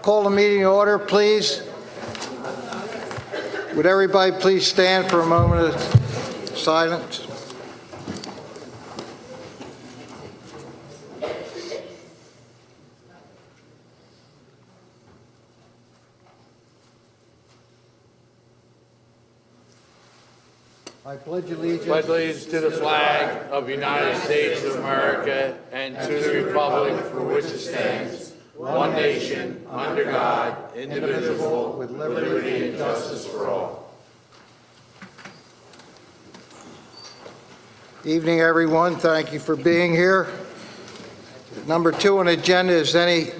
call the meeting to order, please. Would everybody please stand for a moment of silence? I pledge allegiance to the flag of the United States of America and to the republic for which it stands, one nation, under God, indivisible, with liberty and justice for all. Evening, everyone. Thank you for being here. Number 2 on the agenda is any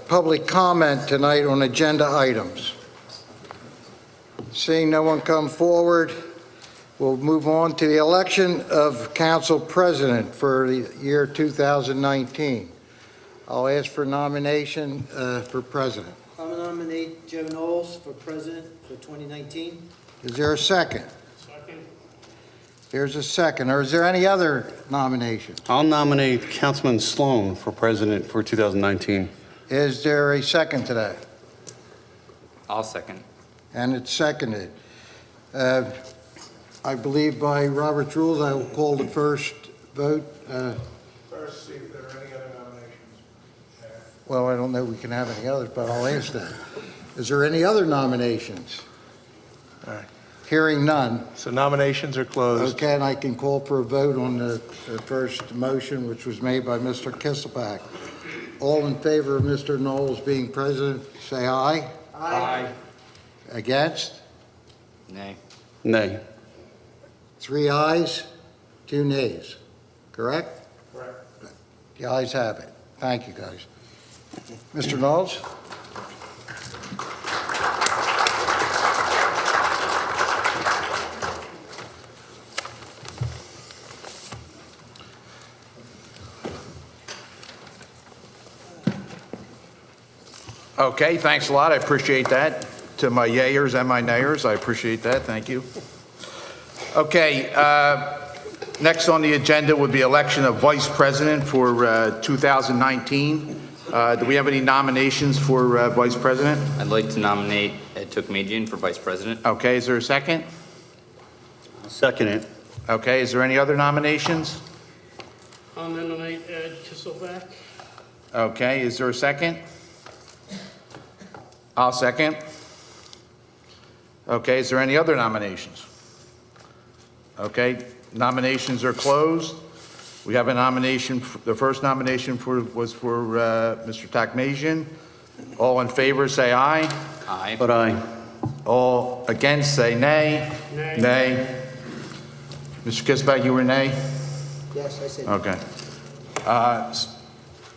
public comment tonight on agenda items. Seeing no one come forward, we'll move on to the election of council president for the year 2019. I'll ask for nomination for president. I'm going to nominate Joe Knowles for president for 2019. Is there a second? Second. There's a second. Or is there any other nominations? I'll nominate Councilman Sloan for president for 2019. Is there a second to that? I'll second. And it's seconded. I believe by Robert's rules, I will call the first vote. First, see if there are any other nominations. Well, I don't know we can have any others, but I'll ask that. Is there any other nominations? All right. Hearing none. So nominations are closed. Okay, and I can call for a vote on the first motion, which was made by Mr. Kisselback. All in favor of Mr. Knowles being president, say aye. Aye. Against? Nay. Nay. 3 ayes, 2 nays. Correct? Correct. The ayes have it. Thank you, guys. Mr. Knowles? Okay, thanks a lot. I appreciate that. To my yayers and my nayers, I appreciate that. Thank you. Okay, next on the agenda would be election of vice president for 2019. Do we have any nominations for vice president? I'd like to nominate Ed Tookmajian for vice president. Okay, is there a second? I'll second it. Okay, is there any other nominations? I'll nominate Ed Kisselback. Okay, is there a second? I'll second. Okay, is there any other nominations? Okay, nominations are closed. We have a nomination, the first nomination was for Mr. Tookmajian. All in favor, say aye. Aye. But aye. All against, say nay. Nay. Nay. Mr. Kisselback, you were nay? Yes, I said. Okay.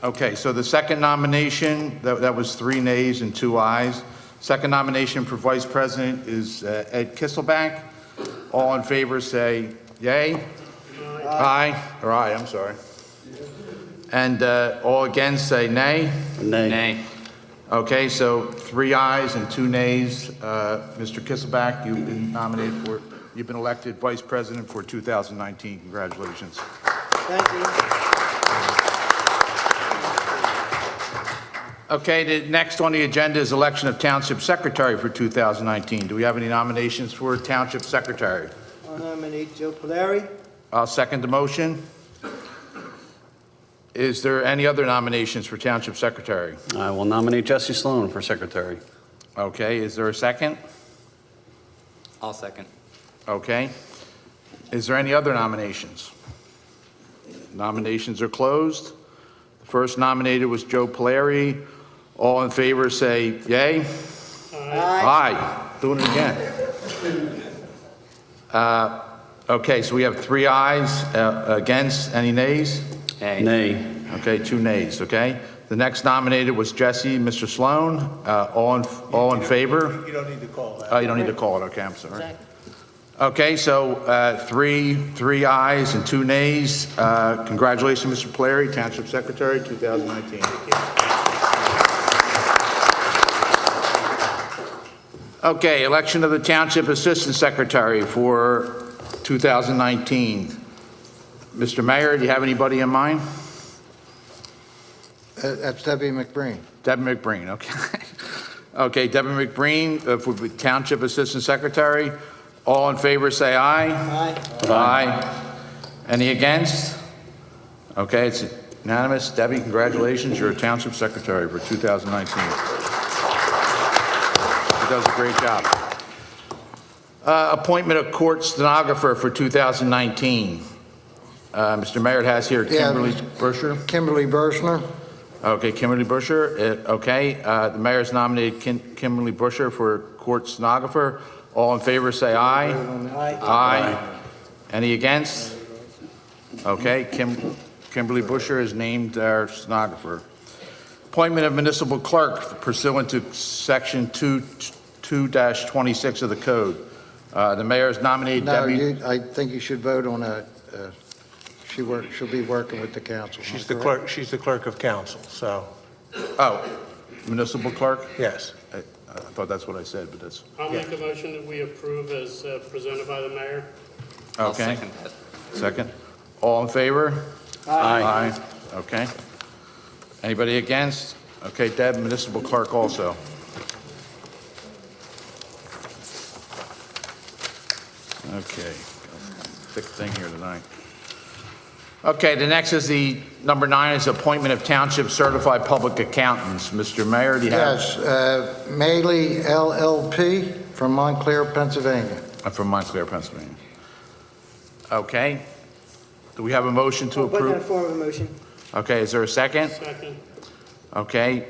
Okay, so the second nomination, that was 3 nays and 2 ayes. Second nomination for vice president is Ed Kisselback. All in favor say yay. Aye. Or aye, I'm sorry. And all against say nay. Nay. Nay. Okay, so 3 ayes and 2 nays. Mr. Kisselback, you've been elected vice president for 2019. Congratulations. Thank you. Okay, the next on the agenda is election of township secretary for 2019. Do we have any nominations for township secretary? I'll nominate Joe Polari. I'll second the motion. Is there any other nominations for township secretary? I will nominate Jesse Sloan for secretary. Okay, is there a second? I'll second. Okay. Is there any other nominations? Nominations are closed. The first nominated was Joe Polari. All in favor say yay. Aye. Aye. Doing it again. Okay, so we have 3 ayes. Against, any nays? Nay. Nay. Okay, 2 nays, okay? The next nominated was Jesse, Mr. Sloan. All in favor? You don't need to call that. Oh, you don't need to call it, okay, I'm sorry. Okay, so 3 ayes and 2 nays. Congratulations, Mr. Polari, Township Secretary, 2019. Okay, election of the Township Assistant Secretary for 2019. Mr. Mayor, do you have anybody in mind? That's Debbie McBreen. Debbie McBreen, okay. Okay, Debbie McBreen, for Township Assistant Secretary. All in favor, say aye. Aye. Aye. Any against? Okay, it's unanimous. Debbie, congratulations, you're a Township Secretary for 2019. She does a great job. Appointment of Court Stenographer for 2019. Mr. Mayor has here Kimberly Busher. Kimberly Bershner. Okay, Kimberly Busher. Okay, the mayor's nominated Kimberly Busher for Court Stenographer. All in favor, say aye. Aye. Aye. Any against? Okay, Kimberly Busher is named our stenographer. Appointment of municipal clerk pursuant to section 2-26 of the code. The mayor's nominated No, Debbie. I think you should vote on a, she'll be working with the council. She's the clerk, she's the clerk of council, so, Oh, municipal clerk? yes. I thought that's what I said, but that's, I'll make a motion that we approve as presented by the mayor. I'll okay. second that. Second. All in favor? Aye. Okay. Anybody against? Okay, Deb, municipal clerk also. Okay, thick thing here tonight. Okay, the next is number 9 is appointment of Township Certified Public Accountants. Mr. Mayor, do you have? Yes, Maley LLP from Montclair, Pennsylvania. I'm from Montclair, Pennsylvania. Okay. Do we have a motion to I'll put that in approve? form of a motion. Okay, is there a second? Second. Okay,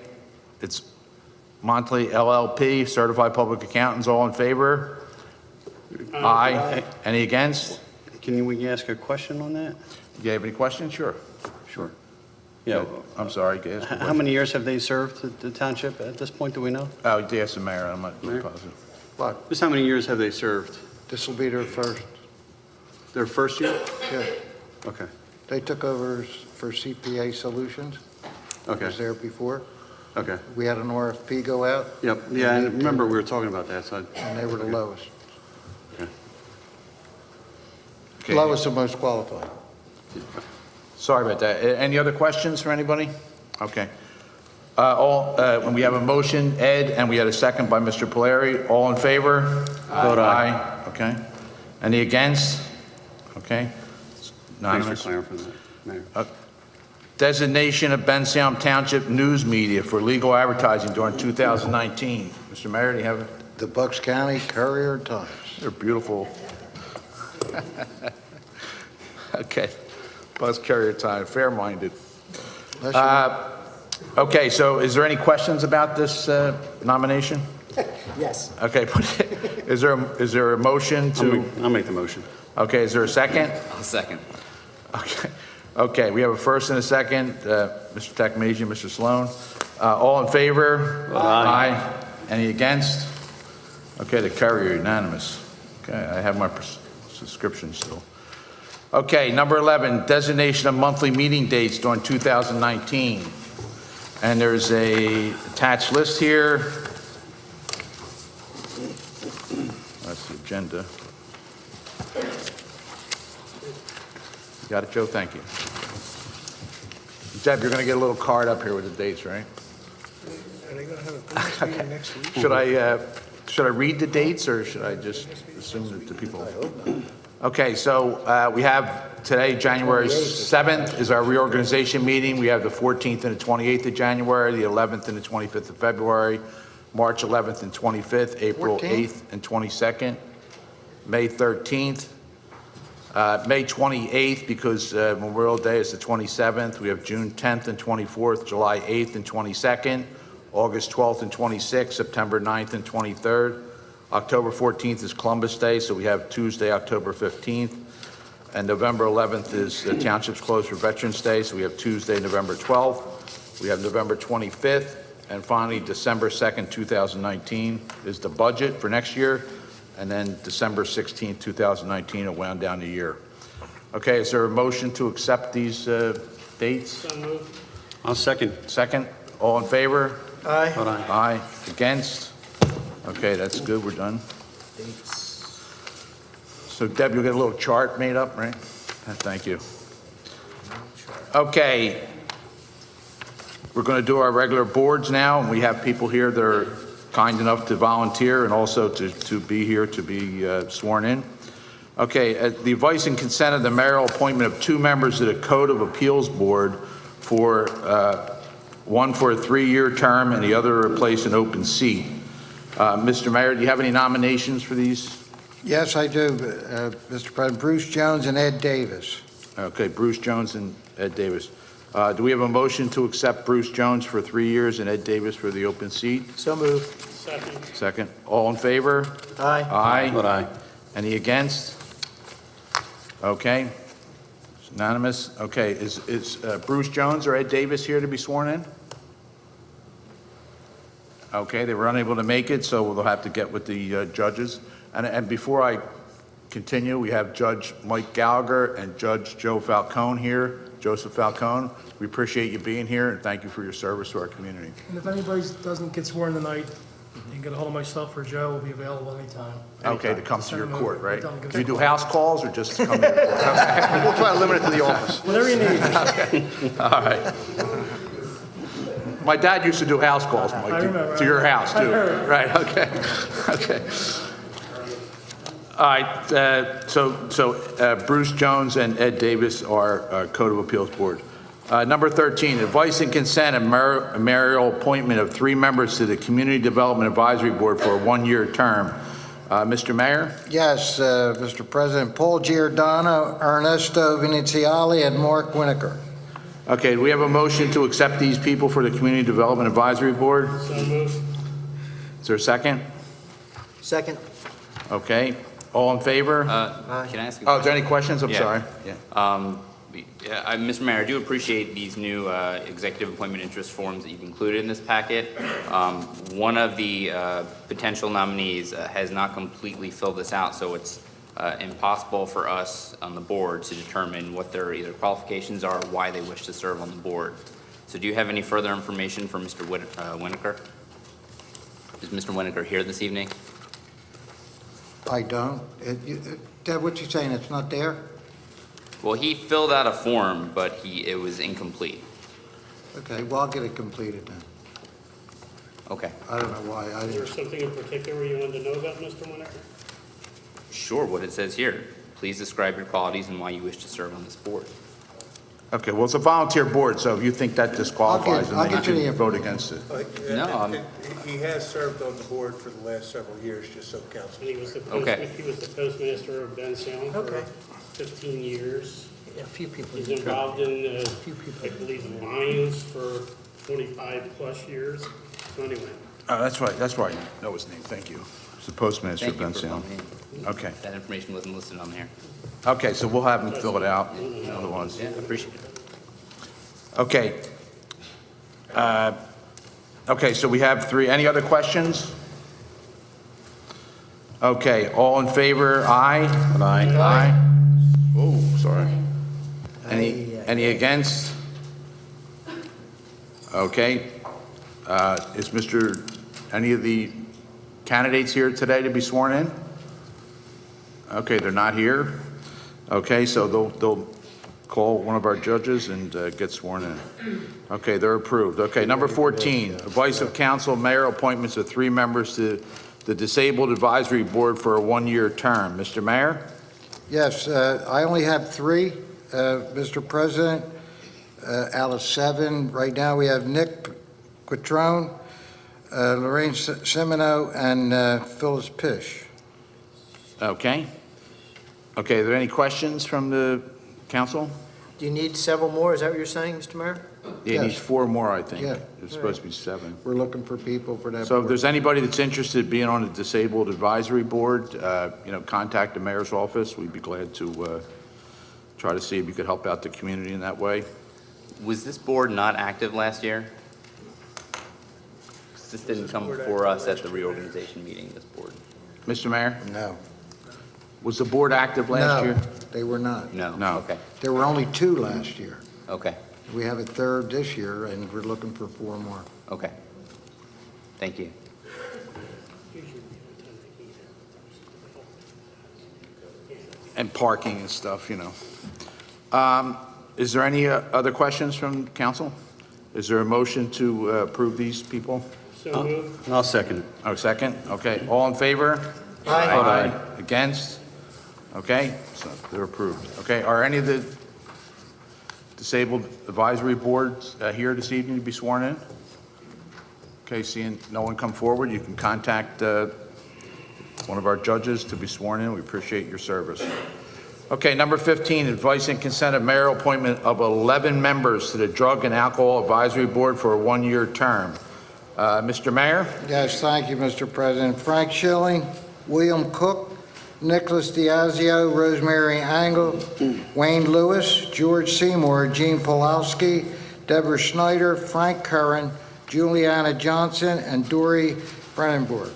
it's Montley LLP, Certified Public Accountants, all in favor? Aye. Any against? Can we ask a question on that? You have any questions? Sure. Sure. Yeah. I'm sorry, guys. How many years have they served the township at this point, do we know? Oh, you asked the mayor, I'm not Mayor? positive. What? Just how many years have they served? This will be their first. Their first year? Yeah, Okay, they took over for CPA Solutions. okay, Was there before. okay. We had an RFP go out, Yep, yeah, I remember we were talking about that, so. and they were the lowest. Okay. Lowest and most qualified. Sorry about that. Any other questions for anybody? Okay. When we have a motion, Ed, and we had a second by Mr. Polari. All in favor? Vote aye. Okay. Any against? Okay. Thanks for Unanimous. clarifying that, Mayor. Designation of Bensalem Township news media for legal advertising during 2019. Mr. Mayor, do you have it? The Bucks County Courier Times. They're beautiful. Okay. Buzz Carrier time, fair-minded. Unless Okay, so is there any questions about this nomination? Yes. Okay, is there a motion to, I'll make the motion. okay, is there a second? I'll second. Okay, we have a first and a second, Mr. Takamajian, Mr. Sloan. All in favor? Aye. Any against? Okay, the carrier unanimous. Okay, I have my subscription still. Okay, number 11, designation of monthly meeting dates during 2019. And there's a attached list here. That's the agenda. You got it, Joe? Thank you. Deb, you're going to get a little card up here with the dates, right? Are they going to have a business meeting next week? Should I read the dates, or should I just assume that the people? Okay, so we have today, January 7th is our reorganization meeting. We have the 14th and the 28th of January, the 11th and the 25th of February, March 11th and 25th, April 8th and 22nd, May 13th, May 28th, because Memorial Day is the 27th. We have June 10th and 24th, July 8th and 22nd, August 12th and 26th, September 9th and 23rd. October 14th is Columbus Day, so we have Tuesday, October 15th. And November 11th is the township's closed for Veterans Day, so we have Tuesday, November 12th. We have November 25th. And finally, December 2nd, 2019 is the budget for next year. And then December 16th, 2019 will wound down the year. Okay, is there a motion to accept these dates? So moved. I'll second. Second, all in favor? Aye. Vote aye. Aye. Against? Okay, that's good, we're done. So Deb, you'll get a little chart made up, right? Thank you. Okay. We're going to do our regular boards now, and we have people here that are kind enough to volunteer and also to be here to be sworn in. Okay, the advice and consent of the mayoral appointment of 2 members to the Code of Appeals Board for, one for a 3-year term and the other to replace an open seat. Mr. Mayor, do you have any nominations for these? Yes, I do, Mr. President. Bruce Jones and Ed Davis. Okay, Bruce Jones and Ed Davis. Do we have a motion to accept Bruce Jones for 3 years and Ed Davis for the open seat? So moved. Second. Second. All in favor? Aye. Aye. But aye. Any against? Okay. It's unanimous. Okay, is Bruce Jones or Ed Davis here to be sworn in? Okay, they were unable to make it, so we'll have to get with the judges. And before I continue, we have Judge Mike Gallagher and Judge Joseph Falcone. We appreciate you being here, and thank you for your service to our community. And if anybody doesn't get sworn tonight, you can get a hold of myself or Joe. We'll be available anytime. Okay, to come to your court, right? Don't give us Do you a do call. house calls or just come to your court? We'll try to limit it to the office. Whatever you need. All right. My dad used to do house calls, Mike, I remember. to your house, I too. heard. Right, okay, okay. All right, so Bruce Jones and Ed Davis are Code of Appeals Board. Number 13, advice and consent and mayoral appointment of 3 members to the Community Development Advisory Board for a 1-year term. Mr. Mayor? Yes, Mr. President. Paul Giordano, Ernesto Viniziali, and Mark Winiker. Okay, do we have a motion to accept these people for the Community Development Advisory Board? So moved. Is there a second? Second. Okay, all in favor? Can I ask a Oh, is there any questions? I'm Yeah. sorry. Yeah. Mr. Mayor, I do appreciate these new executive appointment interest forms that you've included in this packet. One of the potential nominees has not completely filled this out, so it's impossible for us on the board to determine what their either qualifications are or why they wish to serve on the board. So do you have any further information for Mr. Winiker? Is Mr. Winiker here this evening? I don't. Deb, what you saying, it's not there? Well, he filled out a form, but it was incomplete. Okay, well, I'll get it completed then. Okay. I don't know why. I Is there didn't. something in particular you wanted to know about, Mr. Winiker? Sure, what it says here. Please describe your qualities and why you wish to serve on this board. Okay, well, it's a volunteer board, so if you think that disqualifies him, I'll then you get you the can vote against it. No, He has served on the board for the last several years, just so council. And he was the Okay. postmaster of Bensalem for Okay. 15 years. A few people. He's involved in, few people. I believe, Lions for 25-plus years. So anyway, Oh, that's right, I know his name, thank you. He's the postmaster of thank you for Bensalem. filling in. Okay, That information wasn't listed on there. okay, so we'll have him fill it out, other ones. Yeah, appreciate it. Okay. Okay, so we have 3, any other questions? Okay, all in favor, aye? Aye. Aye. Oh, sorry. Any against? Okay. Is any of the candidates here today to be sworn in? Okay, they're not here. Okay, so they'll call one of our judges and get sworn in. Okay, they're approved. Okay, number 14, advice of council, mayor appointments of 3 members to the Disabled Advisory Board for a 1-year term. Mr. Mayor? Yes, I only have 3, Mr. President, out of 7. Right now, we have Nick Quattrone, Lorraine Semino, and Phyllis Pish. Okay. Okay, are there any questions from the council? Do you need several more? Is that what you're saying, Mr. Mayor? Yeah, it needs Yes. 4 more, I think. Yeah. There's supposed to be 7. We're looking for people for that So if board. there's anybody that's interested in being on the Disabled Advisory Board, contact the mayor's office. We'd be glad to try to see if you could help out the community in that way. Was this board not active last year? This didn't come before us at the reorganization meeting, this board. Mr. Mayor, No. was the board active last year? No, they were not. No? No. Okay, There were only 2 last year. okay, We have a 3rd this year, and we're looking for 4 more. okay. Thank you. And parking and stuff, Is there any other questions from council? Is there a motion to approve these people? So moved. I'll second it. Oh, second? Okay, all in favor? Aye. Against? Okay, so they're approved. Okay, are any of the disabled advisory boards here this evening to be sworn in? Okay, seeing no one come forward, you can contact one of our judges to be sworn in. We appreciate your service. Okay, number 15, advice and consent of mayoral appointment of 11 members to the Drug and Alcohol Advisory Board for a one-year term. Mr. Mayor? Yes, thank you, Mr. President. Frank Schilling, William Cook, Nicholas Diazio, Rosemary Angle, Wayne Lewis, George Seymour, Gene Pulowski, Deborah Schneider, Frank Curran, Juliana Johnson, and Dory Brennenborg.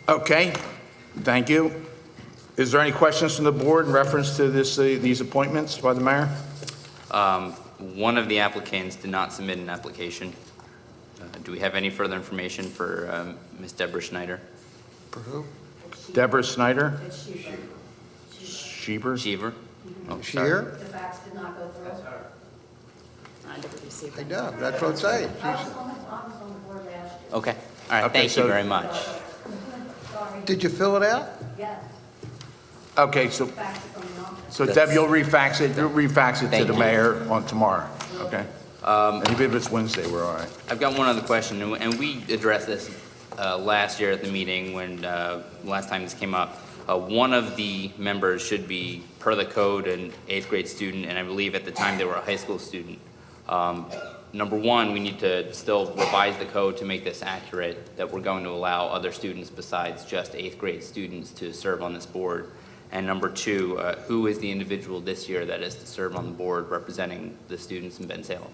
Okay, thank you. Is there any questions from the board in reference to these appointments by the mayor? One of the applicants did not submit an application. Do we have any further information for Ms. Deborah Schneider? For who? Deborah Snyder? It's Sheever. Sheeber? Cheever? Oh, Is she sorry. here? The fax did not go through. I never received I it. know, that's what I'm saying. I was on the board last year. Okay, all right, Okay, thank you so- very much. Sorry. Did you fill it out? Yes, Okay, so fax it from the office. So Deb, you'll refax it to Thank the you. mayor on tomorrow, okay? And even if it's Wednesday, we're all right. I've got one other question, and we addressed this last year at the meeting when, last time this came up. One of the members should be, per the code, an 8th grade student, and I believe at the time they were a high school student. Number one, we need to still revise the code to make this accurate, that we're going to allow other students besides just 8th grade students to serve on this board. And number two, who is the individual this year that is to serve on the board representing the students in Bensalem?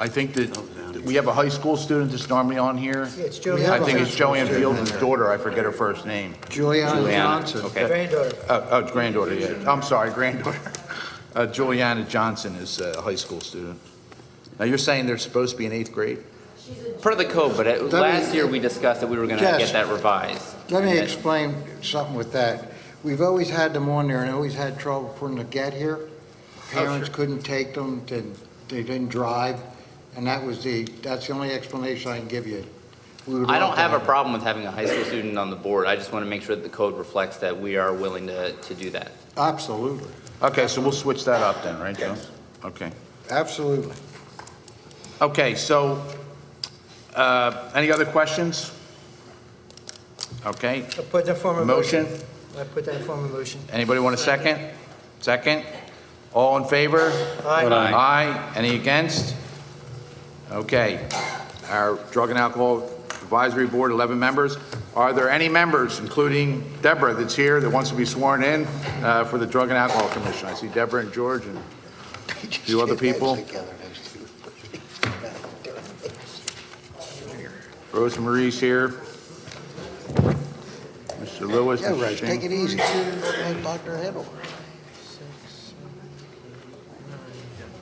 I think that we have a high school student that's normally on here. Yeah, it's We Joey. have I think a it's high school Joanne student Fields' in there. daughter, I forget her first name. Juliana Juliana, Johnson. okay. Granddaughter. Oh, it's granddaughter, yeah. I'm sorry, granddaughter. Juliana Johnson is a high school student. Now, you're saying they're supposed to be in 8th grade? Per the code, but last year we discussed that we were going to Yes. get that revised. Let me And that- explain something with that. We've always had them on there and always had trouble for them to get here. Parents couldn't take them, they didn't drive, and that's the only explanation I can give you. We would I love don't to have a problem with having a high school student on the board. I just want to make sure that the code reflects that we are willing to do that. Absolutely, Okay, so we'll switch that up then, right, Joe? Okay. absolutely. Okay, so, any other questions? Okay, I put that form of motion. motion? I put that form of motion. Anybody want a second? Second? All in favor? Aye. Aye. Any against? Okay. Our Drug and Alcohol Advisory Board, 11 members. Are there any members, including Deborah, that's here, that wants to be sworn in for the Drug and Alcohol Commission? I see Deborah and George and a few other people. Rosemarie's here. Mr. Lewis. Yeah, Mr. Rose, take Shing. it easy. Knock their head over.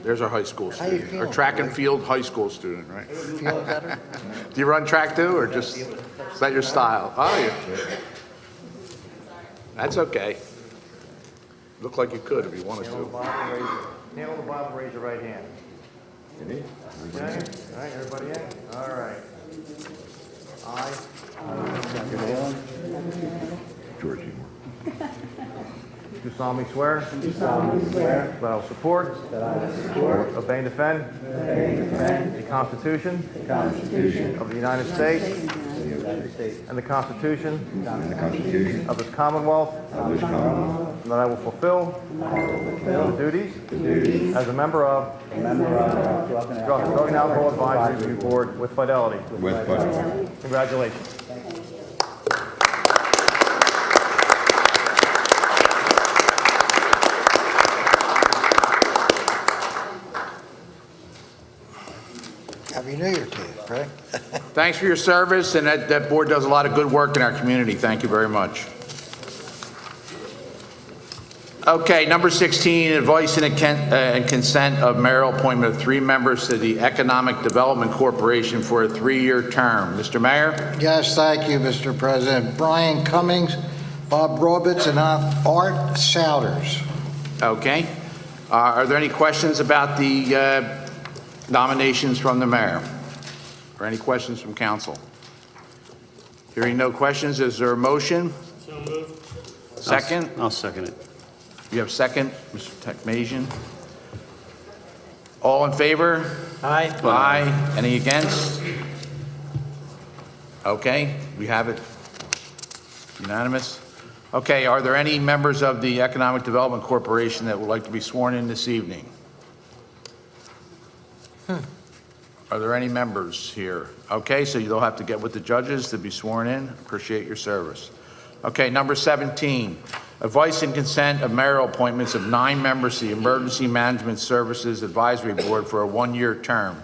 There's our high school How you student, our feeling, track and Roy? field high school student, right? Feeling better? Do you run track too, or just, is that your style? Oh, yeah. That's okay. Look like you could if you wanted to. Nail on the Bible, raise your right hand. Okay, all right, everybody in? All right. Georgie. Do solemnly swear? Do solemnly swear. That I will support. That I will support. Obey and defend. Obey and defend. The Constitution. The Constitution. Of the United States. And the Constitution. And the Constitution Of this Commonwealth. of this Commonwealth. And that I will fulfill. The duties. As a member of. Drug and Alcohol Advisory Board with fidelity. With fidelity. Congratulations. Happy New Year to you, Frank. Thanks for your service, and that board does a lot of good work in our community. Thank you very much. Okay, number 16, advice and consent of mayoral appointment of 3 members to the Economic Development Corporation for a 3-year term. Mr. Mayor? Yes, thank you, Mr. President. Brian Cummings, Bob Roberts, and Art Souders. Okay. Are there any questions about the Nominations from the mayor. Or any questions from council? Hearing no questions, is there a motion? So moved. Second? I'll second it. You have second, Mr. Techmasian. All in favor? Aye. Aye. Any against? Okay, we have it. Unanimous. Okay, are there any members of the Economic Development Corporation that would like to be sworn in this evening? Are there any members here? Okay, so you'll have to get with the judges to be sworn in. Appreciate your service. Okay, number 17, advice and consent of mayoral appointments of 9 members to the Emergency Management Services Advisory Board for a 1-year term.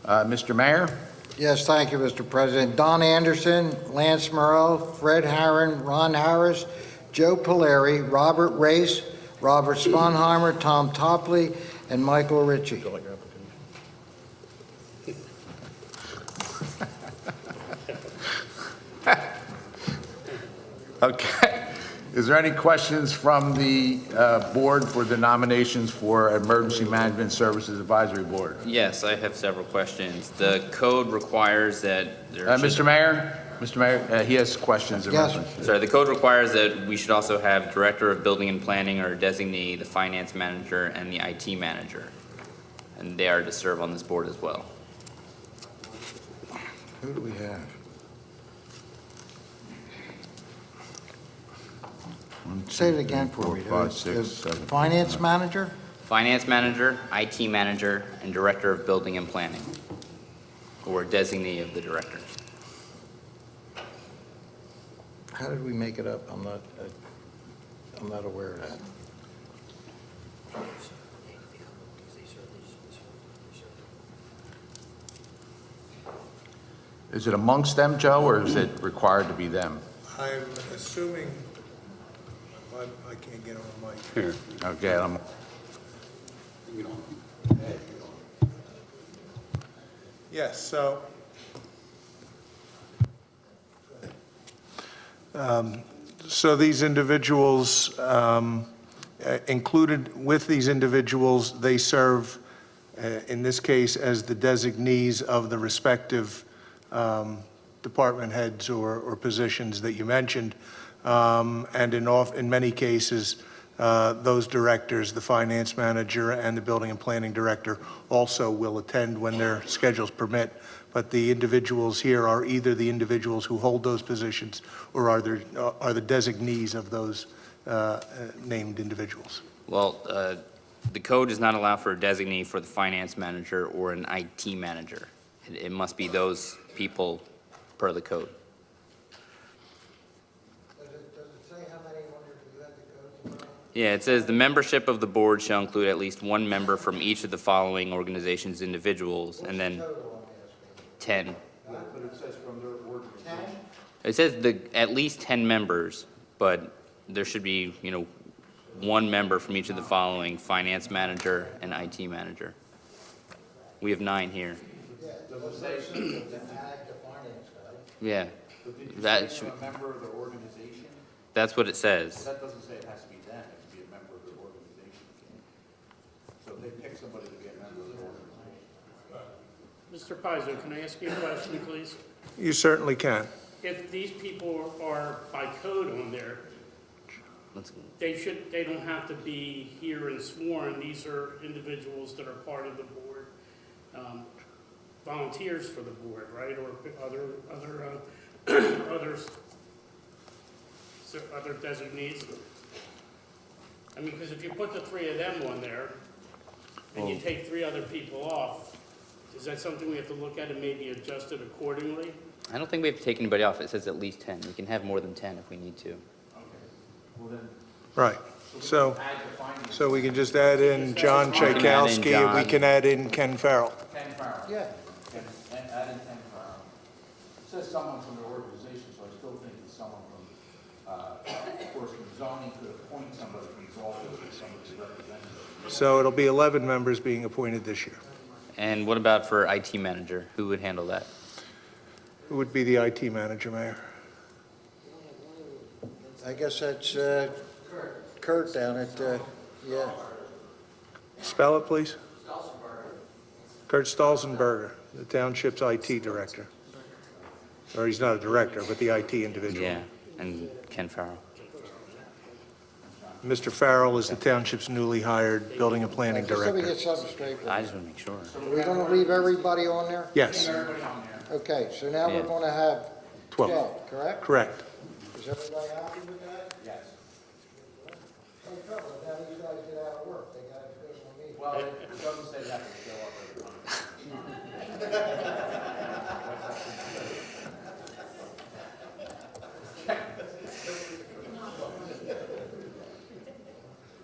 Mr. Mayor? Yes, thank you, Mr. President. Don Anderson, Lance Morrell, Fred Harron, Ron Harris, Joe Polari, Robert Race, Robert Sponheimer, Tom Topley, and Michael Ritchie. Okay. Is there any questions from the board for the nominations for Emergency Management Services Advisory Board? Yes, I have several questions. The code requires that there should- Mr. Mayor, he has questions. in Yes. reference. Sorry, the code requires that we should also have Director of Building and Planning or designee, the Finance Manager, and the IT Manager. And they are to serve on this board as well. Who do we have? 1, 2, Say it again for 4, me. 5, 6, The 7. Finance manager? Finance Manager, IT Manager, and Director of Building and Planning, or designee of the Director. How did we make it up? I'm not aware of that. Is it amongst them, Joe, or is it required to be them? I'm assuming, I can't get on the mic. Here. Okay, Yes, so these individuals, included with these individuals, they serve, in this case, as the designees of the respective department heads or positions that you mentioned. And in many cases, those directors, the finance manager and the building and planning director, also will attend when their schedules permit. But the individuals here are either the individuals who hold those positions or are the designees of those named individuals. Well, the code does not allow for a designee for the finance manager or an IT manager. It must be those people per the code. Does it say how many wonders you had the code? Yeah, it says the membership of the board shall include at least 1 member from each of the following organizations' individuals, and then 10. But it says from their organization. It says at least 10 members, but there should be, 1 member from each of the following: finance manager and IT manager. We have 9 here. Yeah, that should, A member of the organization? that's what it says. That doesn't say it has to be them, it can be a member of the organization. So if they pick somebody to be a member of the organization. Mr. Paizo, can I ask you a question, please? You certainly can. If these people are by code on there, they don't have to be here and sworn. These are individuals that are part of the board, volunteers for the board, right? Or other designees. I mean, because if you put the 3 of them on there and you take 3 other people off, is that something we have to look at and maybe adjust it accordingly? I don't think we have to take anybody off. It says at least 10. We can have more than 10 if we need to. Right. So we can just add in John can add in Tchaikovsky, and we John. can add in Ken Farrell. Ken Farrell. Yeah. Add in Ken Farrell. It says someone from their organization, so I still think it's someone from, of course, from zoning could appoint somebody from zoning or somebody's representative. So it'll be 11 members being appointed this year. And what about for IT manager? Who would handle that? Who would be the IT manager, Mayor? I guess that's Kurt down at, yeah. Spell it, please. Kurt Stolzenberger, the township's IT director. Or he's not a director, but the IT individual. Yeah, and Ken Farrell. Mr. Farrell is the township's newly hired building and planning Just let me director. get something straight. I just want to make sure. Are we going to leave everybody on there? Yes, Okay, so now we're Yeah. going to have 12. 12, correct? Correct. Is everybody happy with that? Yes. No trouble, now these guys get out of work, they got to go to a meeting. Well, it doesn't say that to show up every time.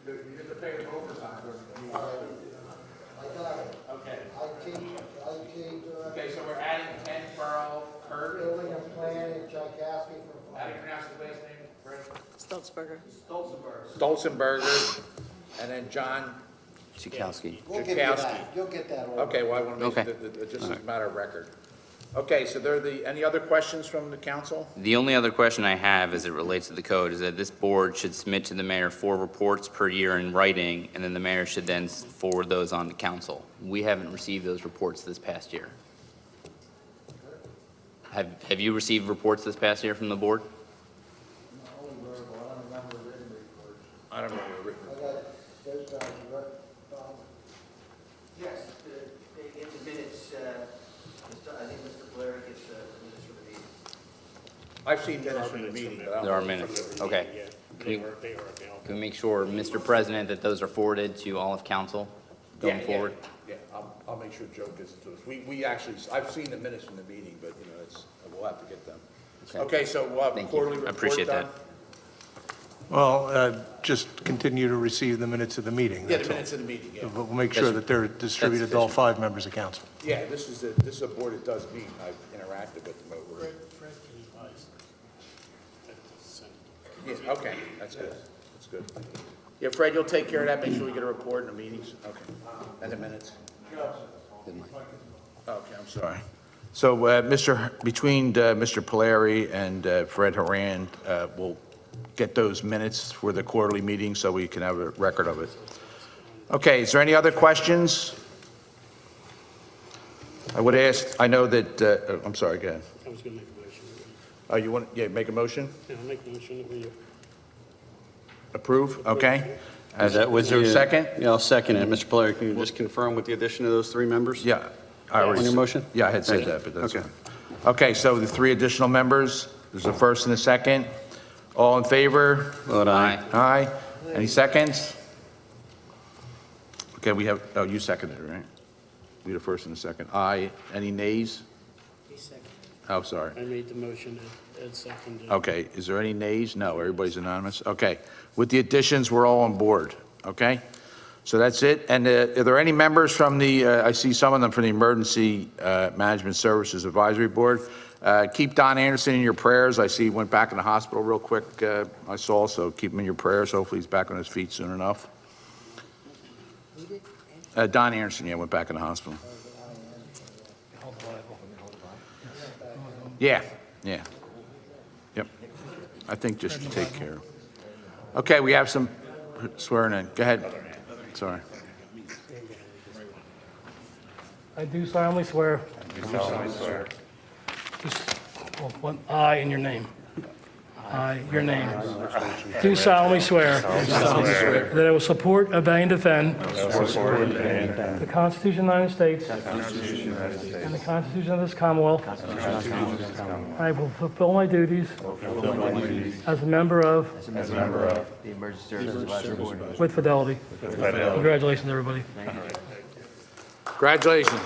You get to pay them overtime. I got it. Okay. IT director, Okay, so we're adding Ken Farrell, Kurt. building and planning, Tchaikovsky for How do you fire. pronounce his last name, Fred? Stoltzberger. Stolzenberger, and then John Chakowski. We'll give you Jakowski. that, you'll get that all. Okay, well, I want to make Okay. sure that just as a matter of record. Okay, so any other questions from the council? The only other question I have as it relates to the code is that this board should submit to the mayor 4 reports per year in writing, and then the mayor should then forward those on to council. We haven't received those reports this past year. Have you received reports this past year from the board? I don't remember written. I got those guys, Yes, they get the minutes, I think Mr. Blair gets the minutes from the meeting. I've seen minutes from the meeting, but I don't. There are know. minutes, okay. Yeah, Can we- they are available. Can we make sure, Mr. President, that those are forwarded to all of council going forward? Yeah, I'll make sure Joe gets it to us. We actually, I've seen the minutes from the meeting, but, we'll have to get them. Okay, so we'll have a Thank you. quarterly I report appreciate that. done? Well, just continue to receive the minutes of the meeting. Yeah, the that's all. minutes of the meeting, yeah. We'll make sure that they're distributed to all 5 members of council. Yeah, this is a board that does meet. I've interacted with them over. Fred can advise. Yeah, okay, that's good. That's good. Yeah, Fred, you'll take care of that. Make sure we get a report in the meetings. Okay. And the minutes. Okay, I'm sorry. So, between Mr. Polari and Fred Haran, we'll get those minutes for the quarterly meeting so we can have a record of it. Okay, is there any other questions? I would ask, I know that, I'm sorry, go ahead. I was going to make a motion. Oh, you want, make a motion? Yeah, I'll make a motion that we Approve? Okay. Is that with Is there a the- second? Yeah, I'll second it. Mr. Polari, can you just confirm with the addition of those 3 members? Yeah. I already On your s- motion? Yeah, I had said Thank you. that, but that's Okay. fine. Okay, so the 3 additional members, there's a first and a second. All in favor? Vote aye. Aye. Any seconds? Okay, we have, oh, you seconded it, right? We had a first and a second. Aye. Any nays? He seconded. Oh, sorry. I made the motion, Ed seconded. Okay, is there any nays? No, everybody's anonymous? Okay. With the additions, we're all on board, okay? So that's it. And are there any members from the, I see some of them from the Emergency Management Services Advisory Board. Keep Don Anderson in your prayers. I see he went back in the hospital real quick, I saw, so keep him in your prayers. Hopefully he's back on his feet soon enough. Don Anderson, yeah, went back in the hospital. Yeah, yeah. Yep. I think just take care. Okay, we have some swearing in. Go ahead. Sorry. I do solemnly swear. Just, well, one I in your name. I, your name. Do solemnly swear. That I will support, obey, and defend. The Constitution of the United States. And the Constitution of this Commonwealth. I will fulfill my duties. As a member of. The Emergency Services Advisory Board. With fidelity. Congratulations, everybody. Congratulations.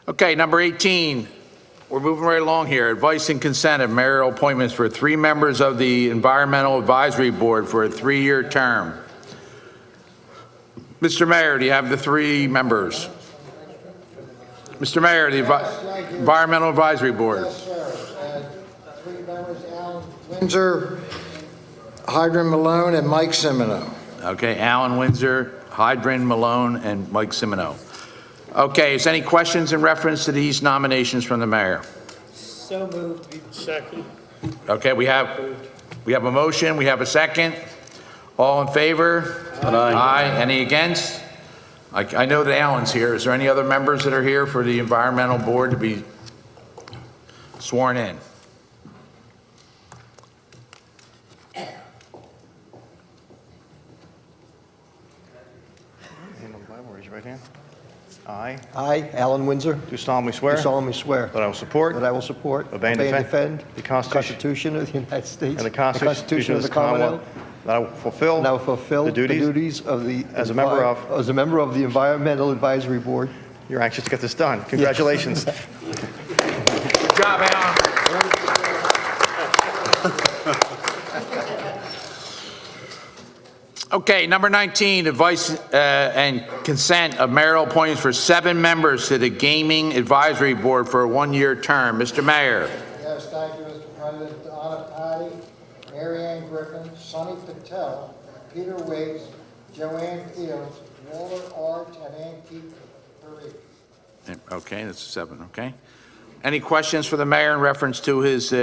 Okay, number 18. We're moving right along here. Advice and consent of mayoral appointments for 3 members of the Environmental Advisory Board for a 3-year term. Mr. Mayor, do you have the 3 members? Mr. Mayor, the Environmental Advisory Board. Yes, sir. 3 members, Alan Windsor, Hydron Malone, and Mike Semino. Okay, Alan Windsor, Hydron Malone, and Mike Semino. Okay, is any questions in reference to these nominations from the mayor? So moved. Second. Okay, we have We have a motion, we have a second. All in favor? Aye. Any against? I know that Alan's here. Is there any other members that are here for the Environmental Board to be sworn in? Raise your right hand. I, Alan Windsor, Do solemnly swear do solemnly swear that I will support that I will support, Obey and defend the the Constitution Constitution of the United States and the Constitution of the Commonwealth, that I will fulfill and I will fulfill the duties of the as a member of- as a member of the Environmental Advisory Board. You're anxious to get this done. Congratulations. Good job, Alan. Okay, number 19, advice and consent of mayoral appointments for 7 members to the Gaming Advisory Board for a 1-year term. Mr. Mayor. Yes, thank you, Mr. President. Donna Patty, Mary Ann Griffin, Sonny Patel, Peter Wiggs, Joanne Fields, Walter Arch, and Ann Keith Parikh. Okay, that's 7, okay. Any questions for the mayor in reference to his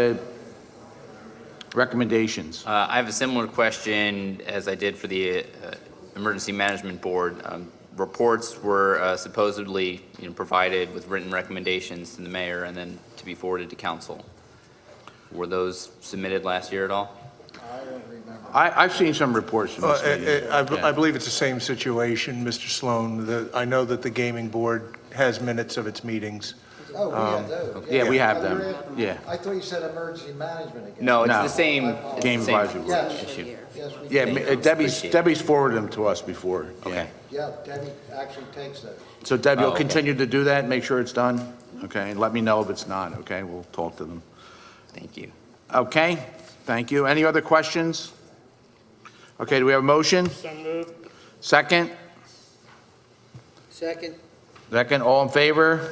recommendations? I have a similar question as I did for the Emergency Management Board. Reports were supposedly provided with written recommendations to the mayor and then to be forwarded to council. Were those submitted last year at all? I've seen some reports from this meeting. I believe it's the same situation, Mr. Sloan. I know that the Gaming Board has minutes of its meetings. Oh, we have those. Yeah, we have Oh, them. really? Yeah. I thought you said emergency management again. No, it's No. the same. Game it's the same advisory board. Yes. issue. Yes, we Yeah, do. Debbie's forwarded them to us before. Yeah. Okay. Yeah, Debbie actually takes those. So Debbie will Oh, okay. continue to do that, make sure it's done? Okay, and let me know if it's not, okay? We'll talk to them. Thank you. Okay, thank you. Any other questions? Okay, do we have a motion? So moved. Second? Second. Second, all in favor?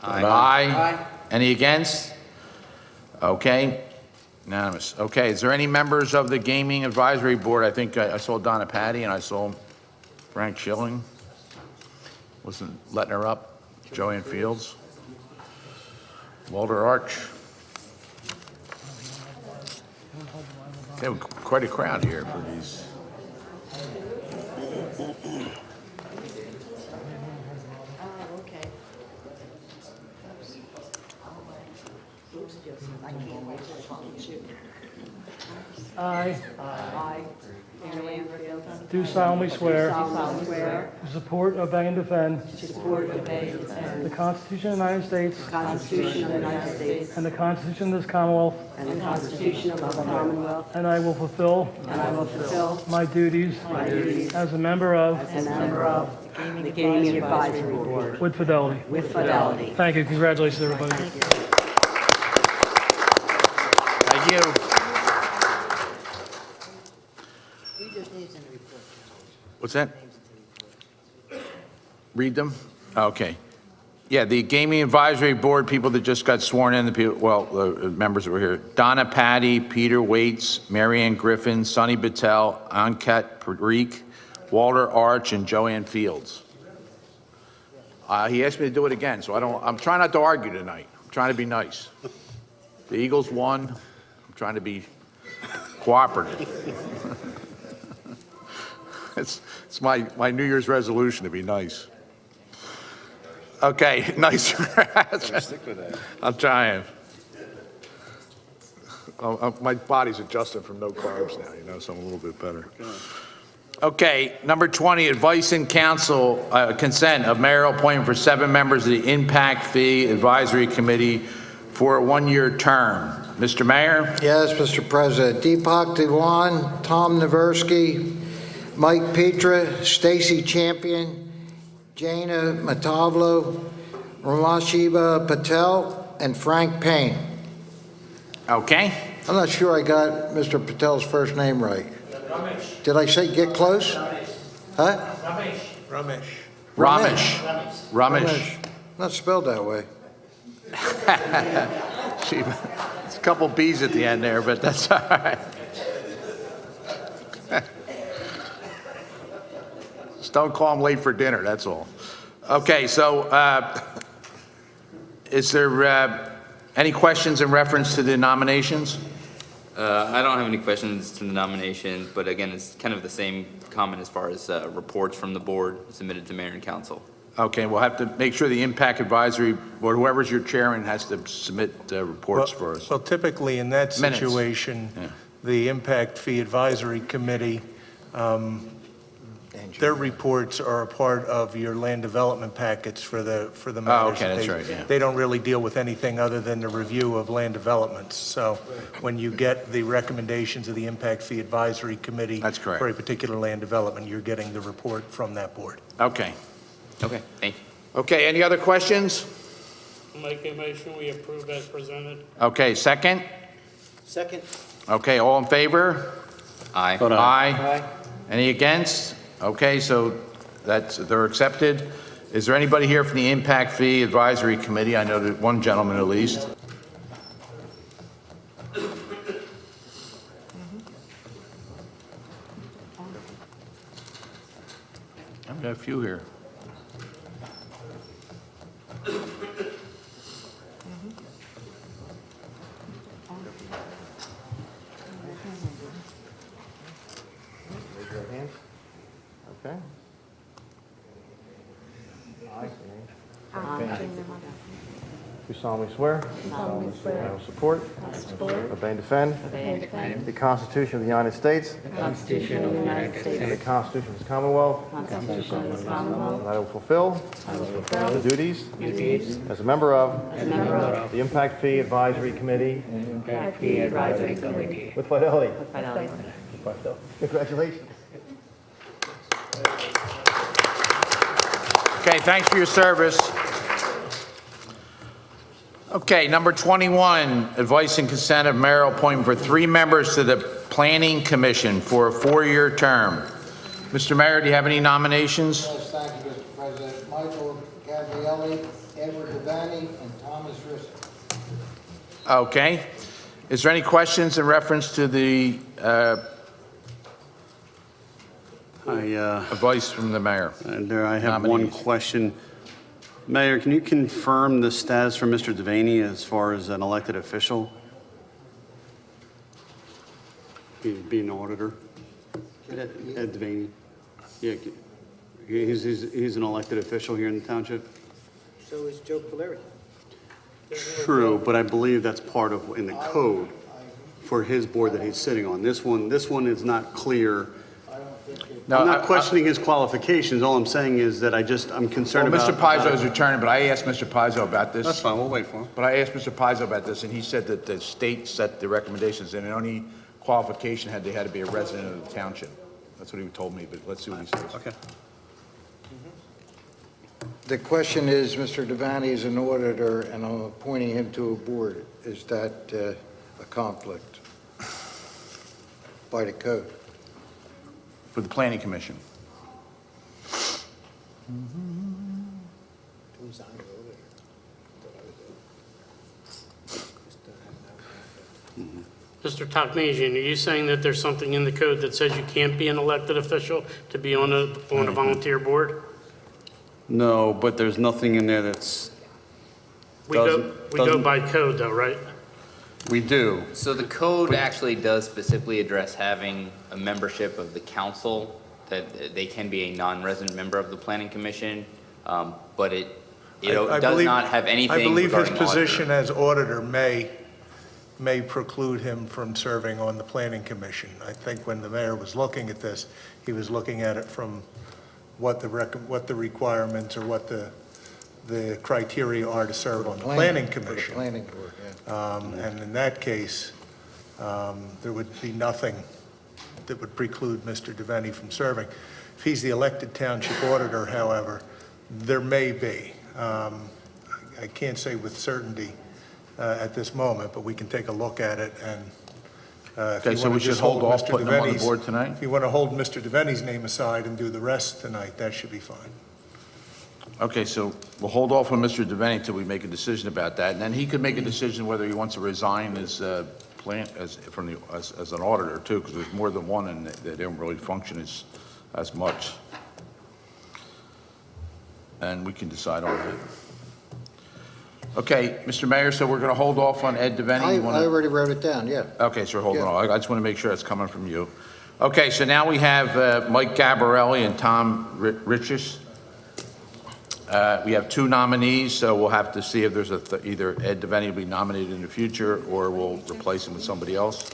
Aye. Aye. Any against? Okay, unanimous. Okay, is there any members of the Gaming Advisory Board? I think I saw Donna Patty and I saw Frank Schilling. Wasn't letting her up. Joanne Fields. Walter Arch. Okay, quite a crowd here for these. I I, Mary Ann Griffin, do solemnly swear solemnly swear to support, obey, and defend to support, obey, and defend the Constitution of the United States the Constitution of the United States and the Constitution of this Commonwealth, and the Constitution of the Commonwealth, and I will fulfill and I will fulfill my duties as a member of, as a member of the Gaming Advisory Board with fidelity. with fidelity. Thank you. Congratulations, everybody. Thank you. What's that? Read them? Okay. Yeah, the Gaming Advisory Board, people that just got sworn in, the members that were here. Donna Patty, Peter Waits, Mary Ann Griffin, Sonny Battelle, Anket Parikh, Walter Arch, and Joanne Fields. He asked me to do it again, so I'm trying not to argue tonight. I'm trying to be nice. The Eagles won. I'm trying to be cooperative. It's my New Year's resolution to be nice. Okay, nice. Stick with that. I'm trying. My body's adjusting from no carbs now, so I'm a little bit better. Okay, number 20, advice and council consent of mayoral appointment for 7 members of the Impact Fee Advisory Committee for a 1-year term. Mr. Mayor? Yes, Mr. President. Deepak Diwan, Tom Naversky, Mike Petra, Stacy Champion, Jana Matavlo, Ramashiba Patel, and Frank Payne. Okay. I'm not sure I got Mr. Patel's first name right. Did I say get close? Huh? Ramesh. Not spelled that way. It's a couple B's at the end there, but that's all right. Just don't call him late for dinner, that's all. Okay, so is there any questions in reference to the nominations? I don't have any questions to the nomination, but again, it's kind of the same comment as far as reports from the board submitted to mayor and council. Okay, we'll have to make sure the Impact Advisory, or whoever's your chairman, has to submit reports for us. Well, typically in that Minutes. situation, Yeah. the Impact Fee Advisory Committee, their reports are a part of your land development packets for the matters. okay, that's They- right, yeah. They don't really deal with anything other than the review of land developments. So when you get the recommendations of the Impact Fee Advisory Committee That's correct. for a particular land development, you're getting the report from that board. Okay. Okay, thank you. Okay, any other questions? Make a motion, we approve as presented. Okay, second? Second. Okay, all in favor? Aye. Aye. Any against? Okay, so they're accepted. Is there anybody here from the Impact Fee Advisory Committee? I know that one gentleman at least. I've got a few here. Raise your hand. Okay. Do solemnly swear. I will support. Obey and defend. The Constitution of the United States. And the Constitution of this Commonwealth. And I will fulfill. The duties. As a member of. The Impact Fee Advisory Committee. With fidelity. Congratulations. Okay, thanks for your service. Okay, number 21, advice and consent of mayoral appointment for 3 members to the Planning Commission for a 4-year term. Mr. Mayor, do you have any nominations? Yes, thank you, Mr. President. Michael Gabrielli, Edward Devaney, and Thomas Risser. Okay. Is there any questions in reference to the advice from the mayor? I have one Nominees. question. Mayor, can you confirm the status for Mr. Devaney as far as an elected official? Being an auditor? Ed Devaney? Yeah, he's an elected official here in the township? So is Joe Polari. True, but I believe that's part of, in the code for his board that he's sitting on. This one is not clear. No, I'm not questioning his qualifications. All I'm saying is that I'm concerned Well, about. Mr. Pizzo is returning, but I asked Mr. Pizzo about this. That's fine, we'll wait for him. But I asked Mr. Pizzo about this, and he said that the state set the recommendations, and the only qualification they had to be a resident of the township. That's what he told me, but let's see what he says. Okay. The question is, Mr. Devaney is an auditor, and I'm appointing him to a board. Is that a conflict by the code? For the Planning Commission. Mr. Tokmasian, are you saying that there's something in the code that says you can't be an elected official to be on a volunteer board? No, but there's nothing in there that's, We go doesn't- by code though, right? we do. So the code actually does specifically address having a membership of the council, that they can be a non-resident member of the planning commission, but it I does believe- not have anything I believe his regarding auditor. position as auditor may preclude him from serving on the planning commission. I think when the mayor was looking at this, he was looking at it from what the requirements or what the criteria are to serve on the planning For the commission. planning board, yeah. And in that case, there would be nothing that would preclude Mr. Devaney from serving. If he's the elected township auditor, however, there may be. I can't say with certainty at this moment, but we can take a look at it, and if Okay, you so want we to should just hold hold off Mr. putting him on the Devaney's, board tonight? if you want to hold Mr. Devaney's name aside and do the rest tonight, that should be fine. Okay, so we'll hold off on Mr. Devaney until we make a decision about that, and then he could make a decision whether he wants to resign as as an auditor too, because there's more than one, and they don't really function as much. And we can decide on that. Okay, Mr. Mayor, so we're going to hold off on Ed DeVenny? I You wanna- already wrote it down, yeah. Okay, so we're holding Yeah. on. I just want to make sure it's coming from you. Okay, so now we have Mike Gabarelli and Tom Riches. We have two nominees, so we'll have to see if there's either Ed DeVenny will be nominated in the future, or we'll replace him with somebody else.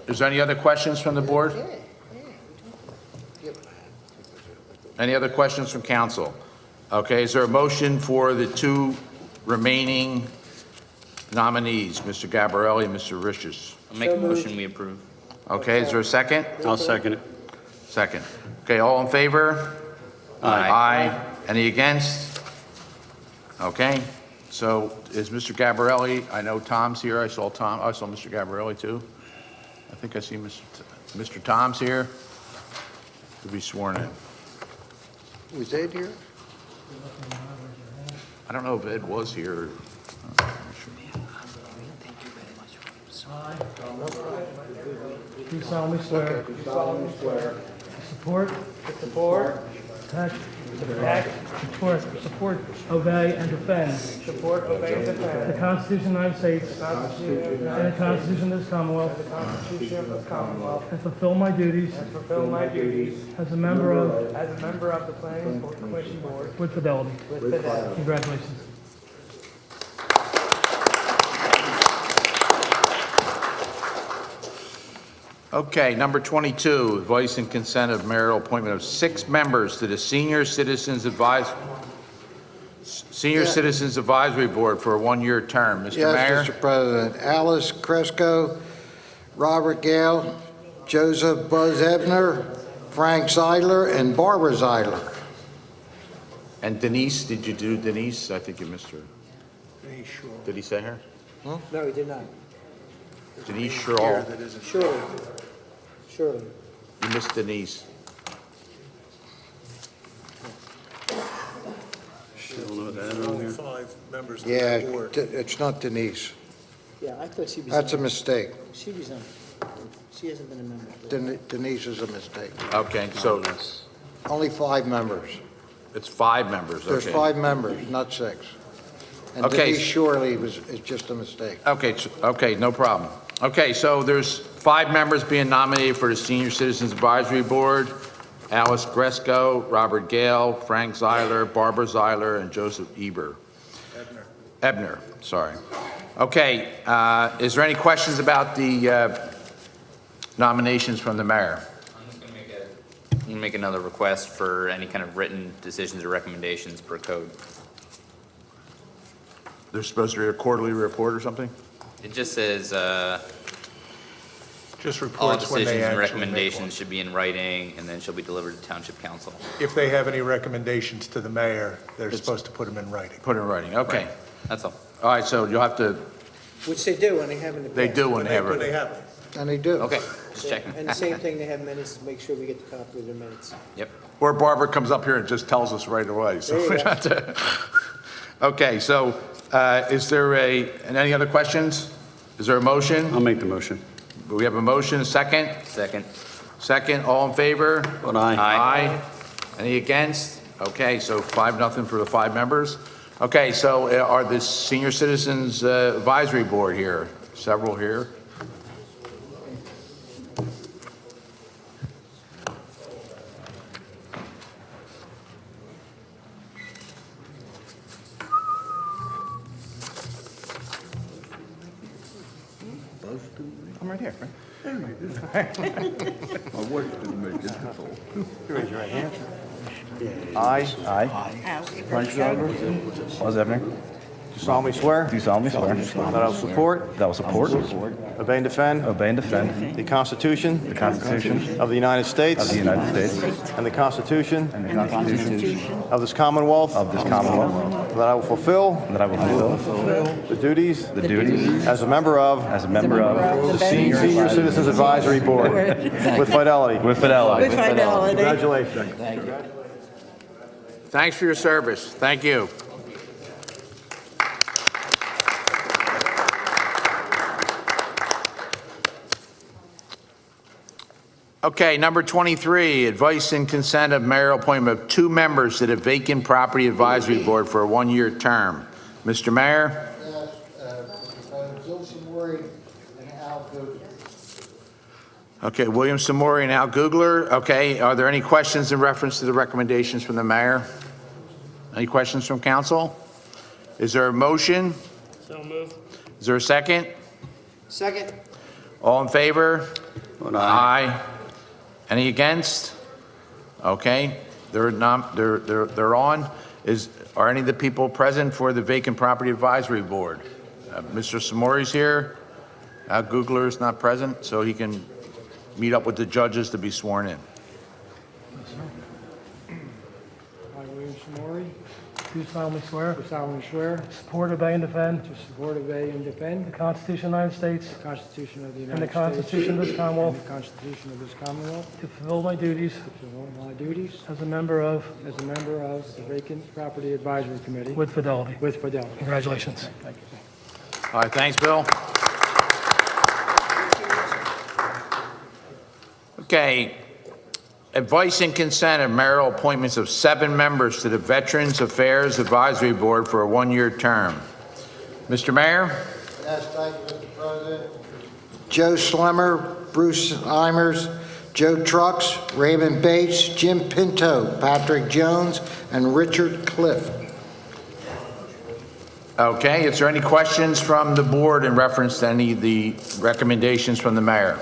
Is there any other questions from the board? Any other questions from council? Okay, is there a motion for the two remaining nominees, Mr. Gabarelli and Mr. Riches? I'll make a motion, we approve. Okay, is there a second? I'll second it. Second. Okay, all in favor? Aye. Any against? Okay, so is Mr. Gabarelli, I know Tom's here, I saw Mr. Gabarelli too. I think I see Mr. Tom's here to be sworn in. Was Ed here? I don't know if Ed was here. Do solemnly swear. To support. Support, obey, and defend. The Constitution of the United States. And the Constitution of this Commonwealth. And fulfill my duties. As a member of the Planning Commission Board. With fidelity. Congratulations. Okay, number 22, advice and consent of mayoral appointment of 6 members to the Senior Citizens Advisory Board for a 1-year term. Mr. Mayor? Yes, Mr. President. Alice Cresco, Robert Gale, Joseph Buzz Ebner, Frank Zeidler, and Barbara Zeidler. And Denise, did you do Denise? I think you missed her. Did he say her? No, he did not. Denise Sherrill. Surely. You missed Denise. Five members of Yeah, the board. it's not Denise. Yeah, I thought she was. That's a mistake. She was on. She hasn't been a member. Denise is a mistake. Okay, so Only 5 members. it's 5 members, There's okay. 5 members, not 6. And Okay. Denise Shorley is just a mistake. Okay, no problem. Okay, so there's 5 members being nominated for the Senior Citizens Advisory Board: Alice Gresco, Robert Gale, Frank Zeidler, Barbara Zeidler, and Joseph Ebner, sorry. Okay, is there any questions about the nominations from the mayor? I'm just gonna make another request for any kind of written decisions or recommendations per code. There's supposed to be a quarterly report or something? It just says, Just all reports when they decisions and actually make one. recommendations should be in writing and then shall be delivered to Township Council. If they have any recommendations to the mayor, they're supposed to put them in writing. Put in writing, okay. That's all. All right, so you'll have to, Which they do, and they have in the past. they do when they have When they it. have it. And they do. Okay, just checking. And the same thing, they have minutes, to make sure we get the copy of the minutes. Yep. Or Barbara comes up here and just tells us right away, so There you we go. don't have to. Okay, so is there and any other questions? Is there a motion? I'll make the motion. We have a motion, a second? Second. Second, all in favor? Aye. Aye. Any against? Okay, so 5-0 for the 5 members. Okay, so are the Senior Citizens Advisory Board here? Several here. I'm right here, right? My work's been made difficult. Raise your right hand. I, Frank Zeidler, Buzz Ebner, do solemnly swear that I will support, obey and defend the Constitution of the United States and the Constitution of this Commonwealth, that I will fulfill the duties as a member of the Senior Citizens Advisory Board with fidelity. Congratulations. Thanks for your service. Thank you. Okay, number 23, advice and consent of mayoral appointment of 2 members to the Vacant Property Advisory Board for a 1-year term. Mr. Mayor? Yes, Bill Samori and Al Goodman. Okay, William Samori and Al Googler. Okay, are there any questions in reference to the recommendations from the mayor? Any questions from council? Is there a motion? So moved. Is there a second? Second. All in favor? Vote Aye. Any against? Okay, they're on. Are any of the people present for the Vacant Property Advisory Board? Mr. Samori's here. Al Googler is not present, so he can meet up with the judges to be sworn in. I, William Samori. Do solemnly swear. Do solemnly swear To support, obey, and defend. to support, obey, and defend The Constitution of the United States. the Constitution of the And United the States. Constitution of this Commonwealth. And the Constitution of this Commonwealth. To fulfill my duties To fulfill my duties as a member of. as a member of the Vacant Property Advisory Committee With fidelity. with fidelity. Congratulations. Thank you. All right, thanks, Bill. Okay, advice and consent of mayoral appointments of 7 members to the Veterans Affairs Advisory Board for a 1-year term. Mr. Mayor? Yes, thank you, Mr. President. Joe Slemmer, Bruce Eimers, Joe Trucks, Raymond Bates, Jim Pinto, Patrick Jones, and Richard Cliff. Okay, is there any questions from the board in reference to any of the recommendations from the mayor?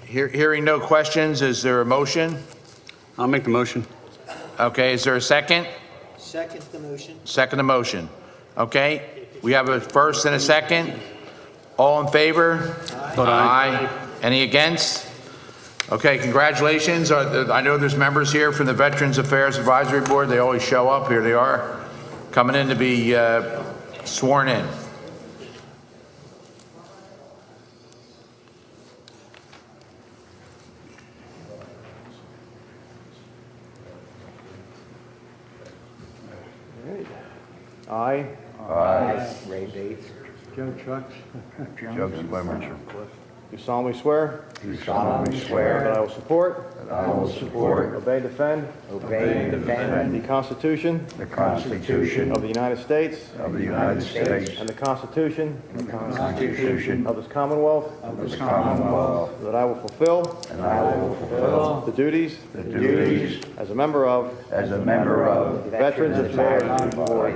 Hearing no questions, is there a motion? I'll make the motion. Okay, is there a second? Second the motion. Second the motion. Okay, we have a first and a second. All in favor? Vote aye. Any against? Okay, congratulations. I know there's members here from the Veterans Affairs Advisory Board. They always show up. Here they are, coming in to be sworn in. I, Ray Bates. Joe Trucks. Joe Slemmer. do solemnly swear Do solemnly that swear I will support, that I will support, obey, defend Obey and defend the Constitution the Constitution of the United States of the United States and the Constitution and the Constitution of this Commonwealth, of this Commonwealth, that I will fulfill and I will fulfill the duties the duties as a member of as a member of the Veterans Affairs Board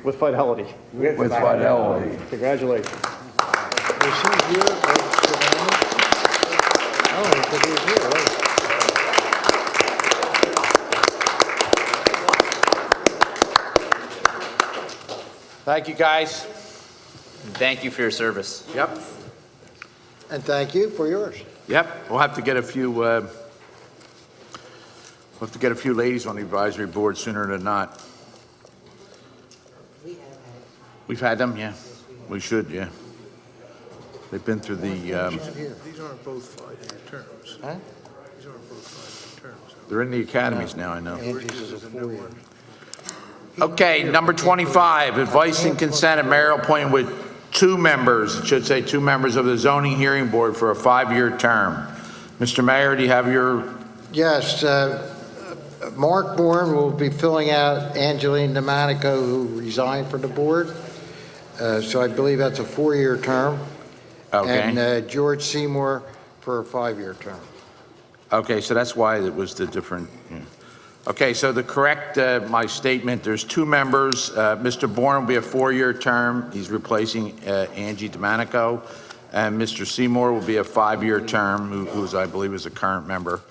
with fidelity. with fidelity. Congratulations. Is he here? Oh, he could be here, right? Thank you, guys. Thank you for your service. Yep, And thank you for yours. yep. We'll have to get a few ladies on the advisory board sooner than not. We've had them, yeah. We should, yeah. They've been through the, These aren't both 5-year terms. Huh? These aren't both 5-year terms. they're in the academies now, I know. Angie's is a 4-year. Okay, number 25, advice and consent of mayoral appointment with 2 members, it should say 2 members of the zoning hearing board for a 5-year term. Mr. Mayor, do you have your, Yes, Mark Bourne will be filling out Angeline DeMonico, who resigned from the board. So I believe that's a 4-year term. okay. And George Seymour for a 5-year term. Okay, so that's why it was the different, yeah. Okay, so to correct my statement, there's 2 members. Mr. Bourne will be a 4-year term. He's replacing Angie DeMonico. And Mr. Seymour will be a 5-year term, who's, I believe, is a current member,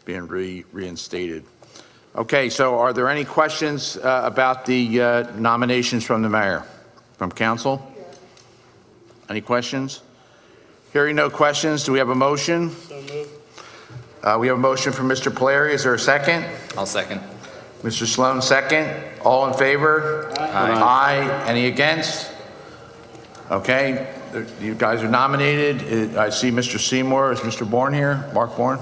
being reinstated. Okay, so are there any questions about the nominations from the mayor, from council? Any questions? Hearing no questions, do we have a motion? So moved. We have a motion from Mr. Polari. Is there a second? I'll second. Mr. Sloan, second. All in favor? Aye. Any against? Okay, you guys are nominated. I see Mr. Seymour. Is Mr. Bourne here? Mark Bourne?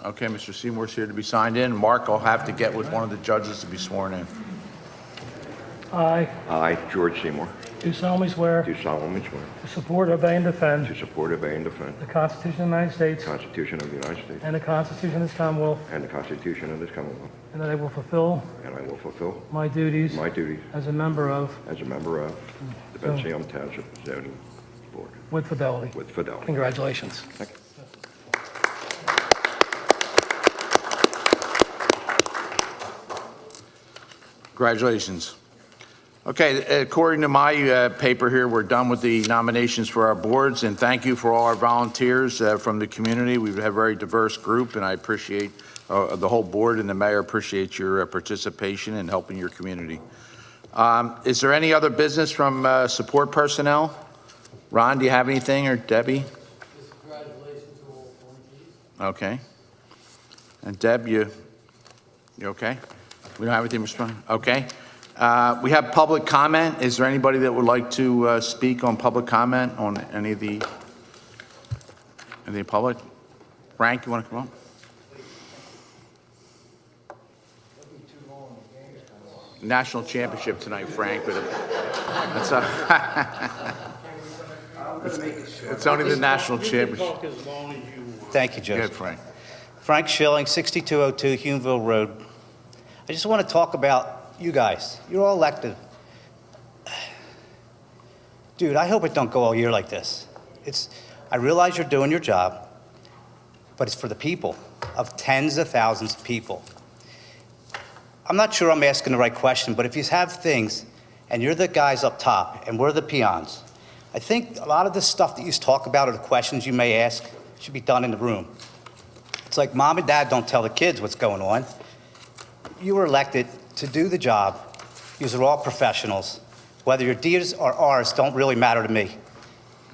Okay, Mr. Seymour's here to be signed in. Mark, I'll have to get with one of the judges to be sworn in. I I, George Seymour, do solemnly swear do solemnly swear to support, obey, and defend to support, obey, and defend the Constitution of the United the States Constitution of the United States and the Constitution of this Commonwealth, and the Constitution of this Commonwealth, and that I will fulfill and I will fulfill my duties my duties as a member of, as a member of the Bensalem Township Zoning Board with fidelity. with fidelity. Congratulations. Thank you. Congratulations. Okay, according to my paper here, we're done with the nominations for our boards, and thank you for all our volunteers from the community. We have a very diverse group, and I appreciate the whole board and the mayor appreciate your participation in helping your community. Is there any other business from support personnel? Ron, do you have anything, or Debbie? Congratulations to all appointees. Okay. And Deb, you okay? We don't have anything, Mr. Brown? Okay. We have public comment. Is there anybody that would like to speak on public comment on any of the public? Frank, you want to come up? National championship tonight, Frank, but it's only the national championship. Talk as long as you want. Thank you, Good, Joseph. Frank. Frank Schilling, 6202 Humeville Road. I just want to talk about you guys. You're all elected. Dude, I hope it don't go all year like this. I realize you're doing your job, but it's for the people, of tens of thousands of people. I'm not sure I'm asking the right question, but if you have things, and you're the guys up top, and we're the peons, I think a lot of this stuff that you talk about or the questions you may ask should be done in the room. It's like mom and dad don't tell the kids what's going on. You were elected to do the job. Yous are all professionals. Whether your deeds or ours don't really matter to me.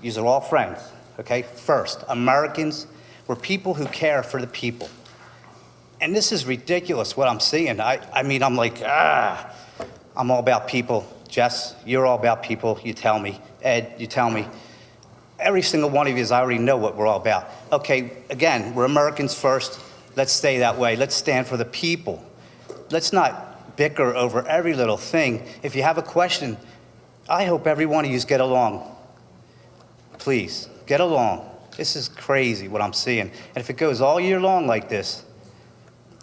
Yous are all friends, okay? First, Americans, we're people who care for the people. And this is ridiculous what I'm seeing. I mean, I'm like, I'm all about people. Jess, you're all about people, you tell me. Ed, you tell me. Every single one of you, I already know what we're all about. Okay, again, we're Americans first. Let's stay that way. Let's stand for the people. Let's not bicker over every little thing. If you have a question, I hope every one of you get along. Please, get along. This is crazy what I'm seeing. And if it goes all year long like this,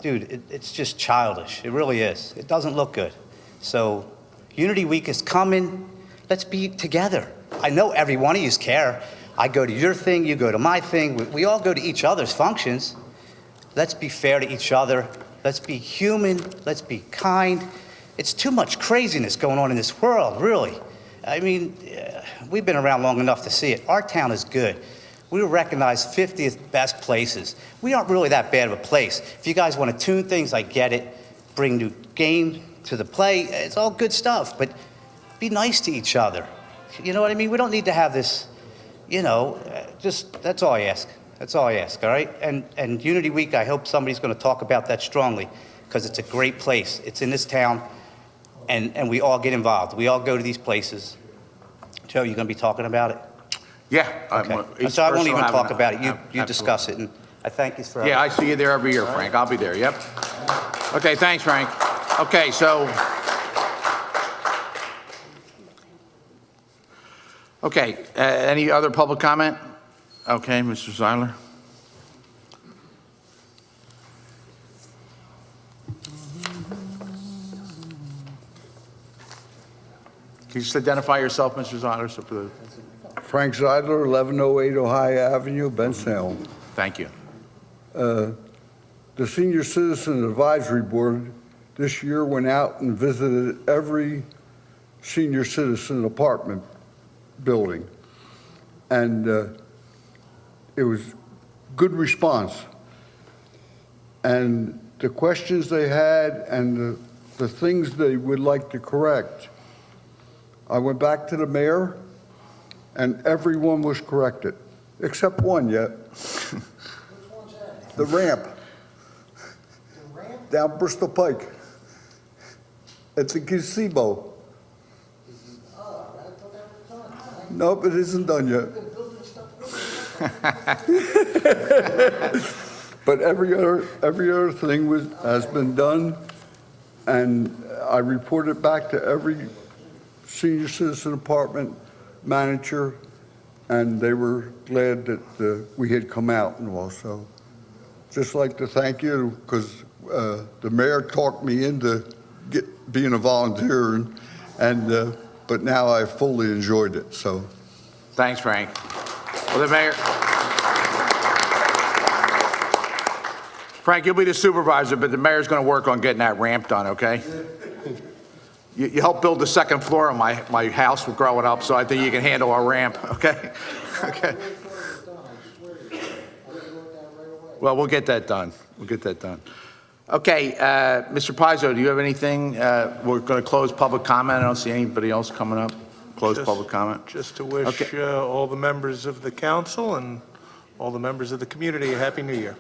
dude, it's just childish. It really is. It doesn't look good. So, Unity Week is coming. Let's be together. I know every one of you care. I go to your thing, you go to my thing. We all go to each other's functions. Let's be fair to each other. Let's be human. Let's be kind. It's too much craziness going on in this world, really. I mean, we've been around long enough to see it. Our town is good. We were recognized 50th best places. We aren't really that bad of a place. If you guys want to tune things, I get it. Bring new game to the play. It's all good stuff, but be nice to each other. You know what I mean? We don't need to have this, just, that's all I ask. That's all I ask, all right? And Unity Week, I hope somebody's going to talk about that strongly, because it's a great place. It's in this town, and we all get involved. We all go to these places. Joe, you going to be talking about it? Yeah. Okay. So I won't even talk about it. You discuss it, and I thank you for Yeah, I see you there every year, Frank. I'll be there, yep. Okay, thanks, Frank. Okay, so... Okay, any other public comment? Okay, Mr. Seiler. Can you just identify yourself, Mr. Seiler? So for the... Frank Zeidler, 1108 Ohio Avenue, Bensalem. Thank you. The Senior Citizen Advisory Board this year went out and visited every senior citizen apartment building. And it was good response. And the questions they had and the things they would like to correct, I went back to the mayor, and everyone was corrected, except one yet. The ramp. The ramp? Down Bristol Pike. It's a gazebo. Oh, I thought that was done. Nope, it isn't done yet. But every other thing has been done, and I reported back to every senior citizen apartment manager, and they were glad that we had come out and all. So just like to thank you, because the mayor talked me into being a volunteer, but now I fully enjoyed it, so. Thanks, Frank. Well, the mayor. Frank, you'll be the supervisor, but the mayor's going to work on getting that ramp done, okay? You helped build the second floor of my house growing up, so I think you can handle our ramp, okay? Okay. Well, we'll get that done. We'll get that done. Okay, Mr. Pizzo, do you have anything? We're going to close public comment. I don't see anybody else coming up. Close public comment. Just to wish Okay. all the members of the council and all the members of the community a Happy New Year.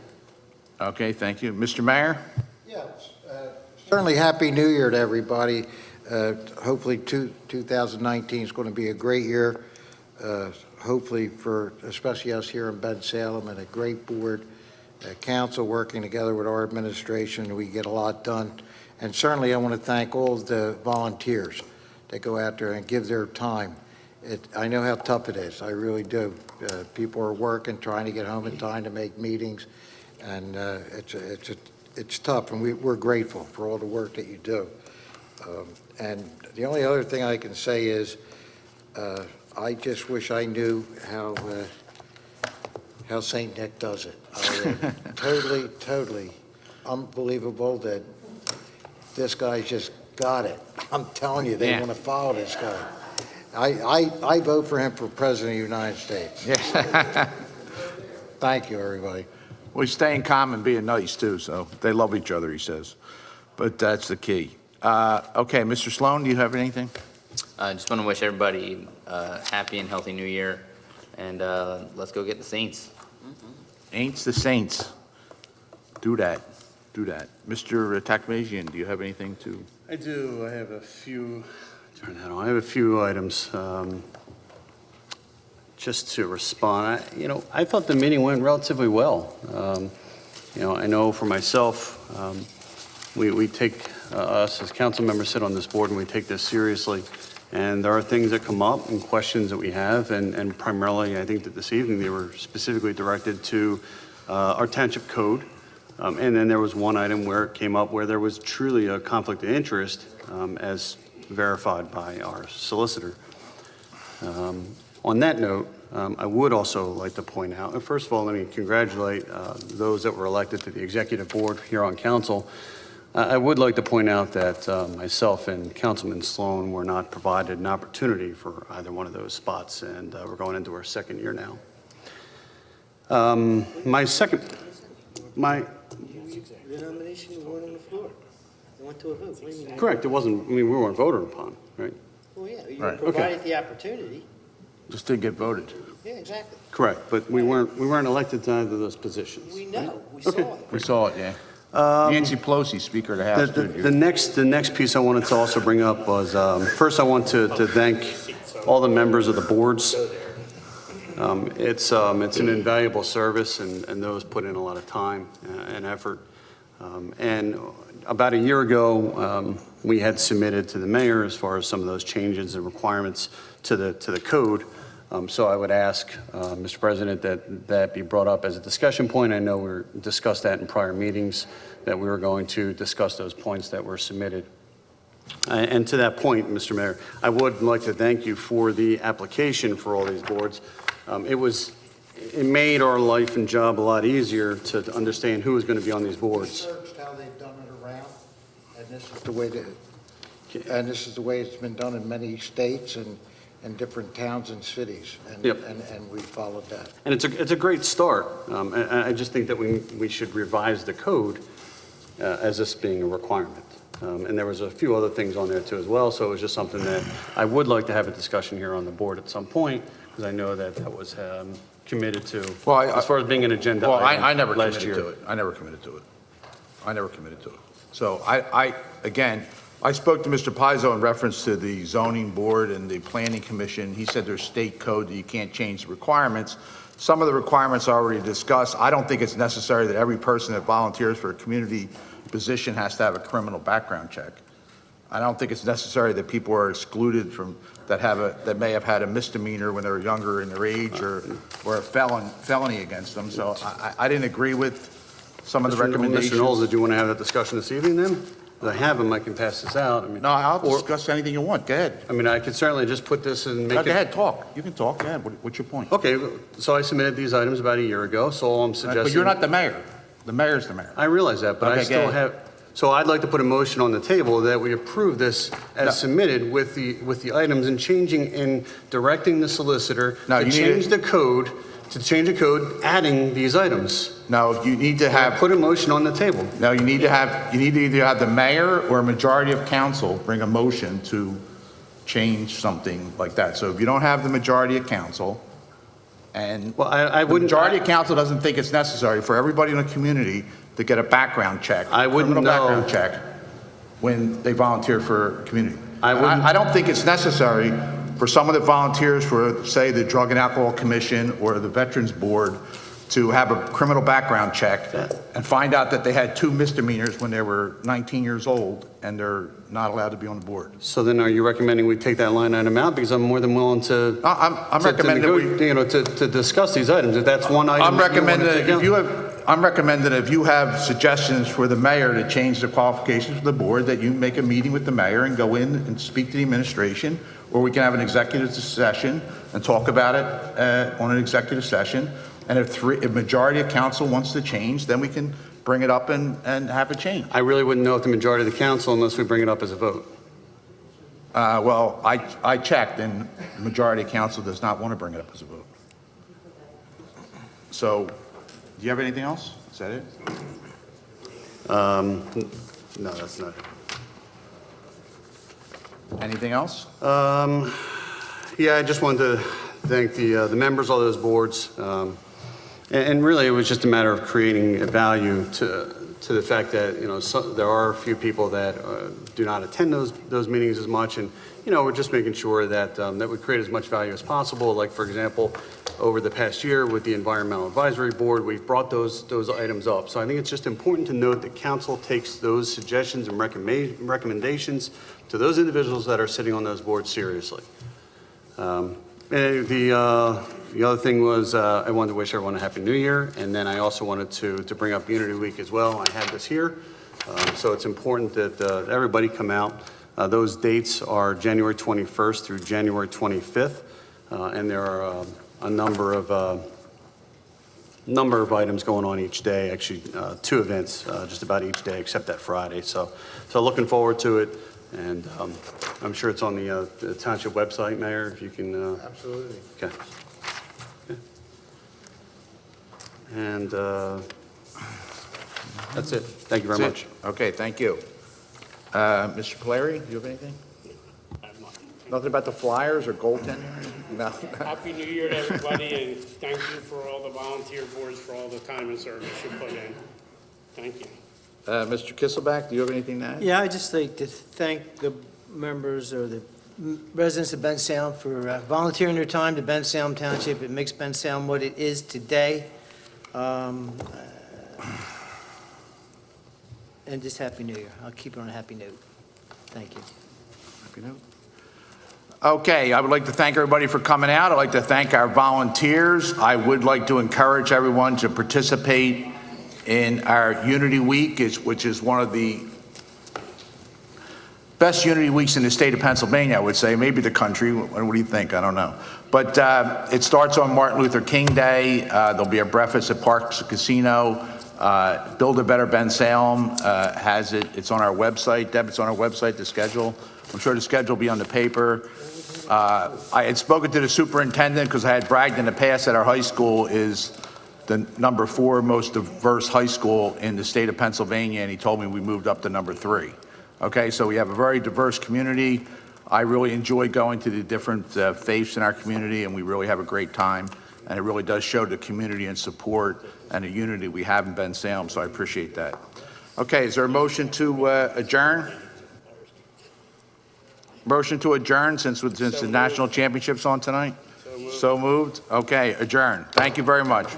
Okay, thank you. Mr. Mayor? Yes, certainly Happy New Year to everybody. Hopefully 2019 is going to be a great year, hopefully for especially us here in Bensalem, and a great board, council working together with our administration. We get a lot done. And certainly I want to thank all of the volunteers that go out there and give their time. I know how tough it is. I really do. People are working, trying to get home in time to make meetings, and it's tough, and we're grateful for all the work that you do. And the only other thing I can say is I just wish I knew how St. Nick does it. Totally unbelievable that this guy's just got it. I'm telling you, they want to follow this guy. I vote for him for President of the United States. Yeah. Thank you, everybody. Well, he's staying calm and being nice, too, so they love each other, he says. But that's the key. Okay, Mr. Sloan, do you have anything? I just want to wish everybody a happy and healthy New Year, and let's go get the Saints. Ain't the Saints. Do that. Do that. Mr. Takmazian, do you have anything to? I do. I have a few. Turn that on. I have a few items. Just to respond, I thought the meeting went relatively well. I know for myself, we take, us as council members sit on this board and we take this seriously. And there are things that come up and questions that we have, and primarily, I think that this evening they were specifically directed to our township code. And then there was one item where it came up where there was truly a conflict of interest, as verified by our solicitor. On that note, I would also like to point out, and first of all, let me congratulate those that were elected to the executive board here on council. I would like to point out that myself and Councilman Sloan were not provided an opportunity for either one of those spots, and we're going into our second year now. The nomination weren't on the floor. They went to a vote. What do you mean? Correct, it wasn't, we weren't voted upon, right? Well, yeah, you Right. provided the opportunity. Just didn't get voted. Yeah, exactly. Correct, but we weren't elected to either of those positions. We know, we saw it. We saw it, yeah. Nancy Pelosi, Speaker of the House. The next piece I wanted to also bring up was, first I want to thank all the members of the boards. It's an invaluable service, and those put in a lot of time and effort. And about a year ago, we had submitted to the mayor as far as some of those changes and requirements to the code. So I would ask, Mr. President, that be brought up as a discussion point. I know we discussed that in prior meetings, that we were going to discuss those points that were submitted. And to that point, Mr. Mayor, I would like to thank you for the application for all these boards. It made our life and job a lot easier to understand who is going to be on these boards. Researched how they've done it around, and this is the way it's been done in many states and different towns and cities, and Yep. and we followed that. And it's a great start. And I just think that we should revise the code as this being a requirement. And there was a few other things on there too as well, so it was just something that I would like to have a discussion here on the board at some point, because I know that was committed to, as far as being an agenda Well, item I never last committed year. to it. I never committed to it. So again, I spoke to Mr. Pizzo in reference to the zoning board and the planning commission. He said there's state code that you can't change the requirements. Some of the requirements are already discussed. I don't think it's necessary that every person that volunteers for a community position has to have a criminal background check. I don't think it's necessary that people are excluded from, that may have had a misdemeanor when they were younger in their age or a felony against them. So I didn't agree with some of the recommendations. Mr. Knowles, did you want to have that discussion this evening then? If I have them, I can pass this out. I mean, No, I'll discuss anything you want. Go ahead. I mean, I could certainly just put this and make Go it. ahead, talk. You can talk. Go ahead. What's your point? Okay, so I submitted these items about a year ago, so all I'm suggesting. But you're not the mayor. The mayor's the mayor. I realize that, but I Okay, go still ahead. have, so I'd like to put a motion on the table that we approve this as submitted with the items and changing and directing the solicitor No, to you need change the code, adding these items. No, you need to have. Put a motion on the table. No, you need to either have the mayor or a majority of council bring a motion to change something like that. So if you don't have the majority of council, and Well, I the wouldn't. majority of council doesn't think it's necessary for everybody in the community to get a background check. I wouldn't criminal know. background check when they volunteer for community. I wouldn't- I don't think it's necessary for someone that volunteers for, say, the Drug and Alcohol Commission or the Veterans Board to have a criminal background check and find out that they had 2 misdemeanors when they were 19 years old and they're not allowed to be on the board. So then are you recommending we take that line item out? Because I'm more than willing to. I'm recommending that we. To discuss these items, if that's one item. I'm that you wanna recommending take that out. I'm recommending if you have suggestions for the mayor to change the qualifications for the board, that you make a meeting with the mayor and go in and speak to the administration, or we can have an executive session and talk about it on an executive session. And if majority of council wants to change, then we can bring it up and have it changed. I really wouldn't know if the majority of the council unless we bring it up as a vote. Well, I checked, and the majority of council does not want to bring it up as a vote. So, do you have anything else? Is that it? No, that's not it. Anything else? Yeah, I just wanted to thank the members of those boards. And really, it was just a matter of creating a value to the fact that, there are a few people that do not attend those meetings as much. And, we're just making sure that, that we create as much value as possible. Like, for example, over the past year with the Environmental Advisory Board, we've brought those items up. So I think it's just important to note that council takes those suggestions and recommendations to those individuals that are sitting on those boards seriously. And the other thing was, I wanted to wish everyone a Happy New Year, and then I also wanted to bring up Unity Week as well. I had this here, so it's important that everybody come out. Those dates are January 21st through January 25th, and there are a number of items going on each day, actually 2 events just about each day except that Friday. So looking forward to it. And I'm sure it's on the township website, Mayor, if you can. Absolutely. Okay. And that's it. Thank you very That's much. it? Okay, thank you. Mr. Polari, do you have anything? Nothing about the Flyers or goaltending? No. Happy New Year to everybody, and thank you for all the volunteer boards for all the time and service you put in. Thank you. Mr. Kisselback, do you have anything to add? Yeah, I'd just like to thank the members or the residents of Bensalem for volunteering their time to Bensalem Township. It makes Bensalem what it is today. And just Happy New Year. I'll keep it on a happy note. Thank you. Happy note. Okay, I would like to thank everybody for coming out. I'd like to thank our volunteers. I would like to encourage everyone to participate in our Unity Week, which is one of the best Unity Weeks in the state of Pennsylvania, I would say, maybe the country. What do you think? I don't know. But it starts on Martin Luther King Day. There'll be a breakfast at Parks Casino. Build a Better Bensalem has it. It's on our website. Deb, it's on our website, the schedule. I'm sure the schedule will be on the paper. I had spoken to the superintendent because I had bragged in the past that our high school is the number 4 most diverse high school in the state of Pennsylvania, and he told me we moved up to number 3. Okay, so we have a very diverse community. I really enjoy going to the different faiths in our community, and we really have a great time. And it really does show the community and support and the unity we have in Bensalem, so I appreciate that. Okay, is there a motion to adjourn? Motion to adjourn since the national championship's on tonight? So moved. Okay, adjourn. Thank you very much.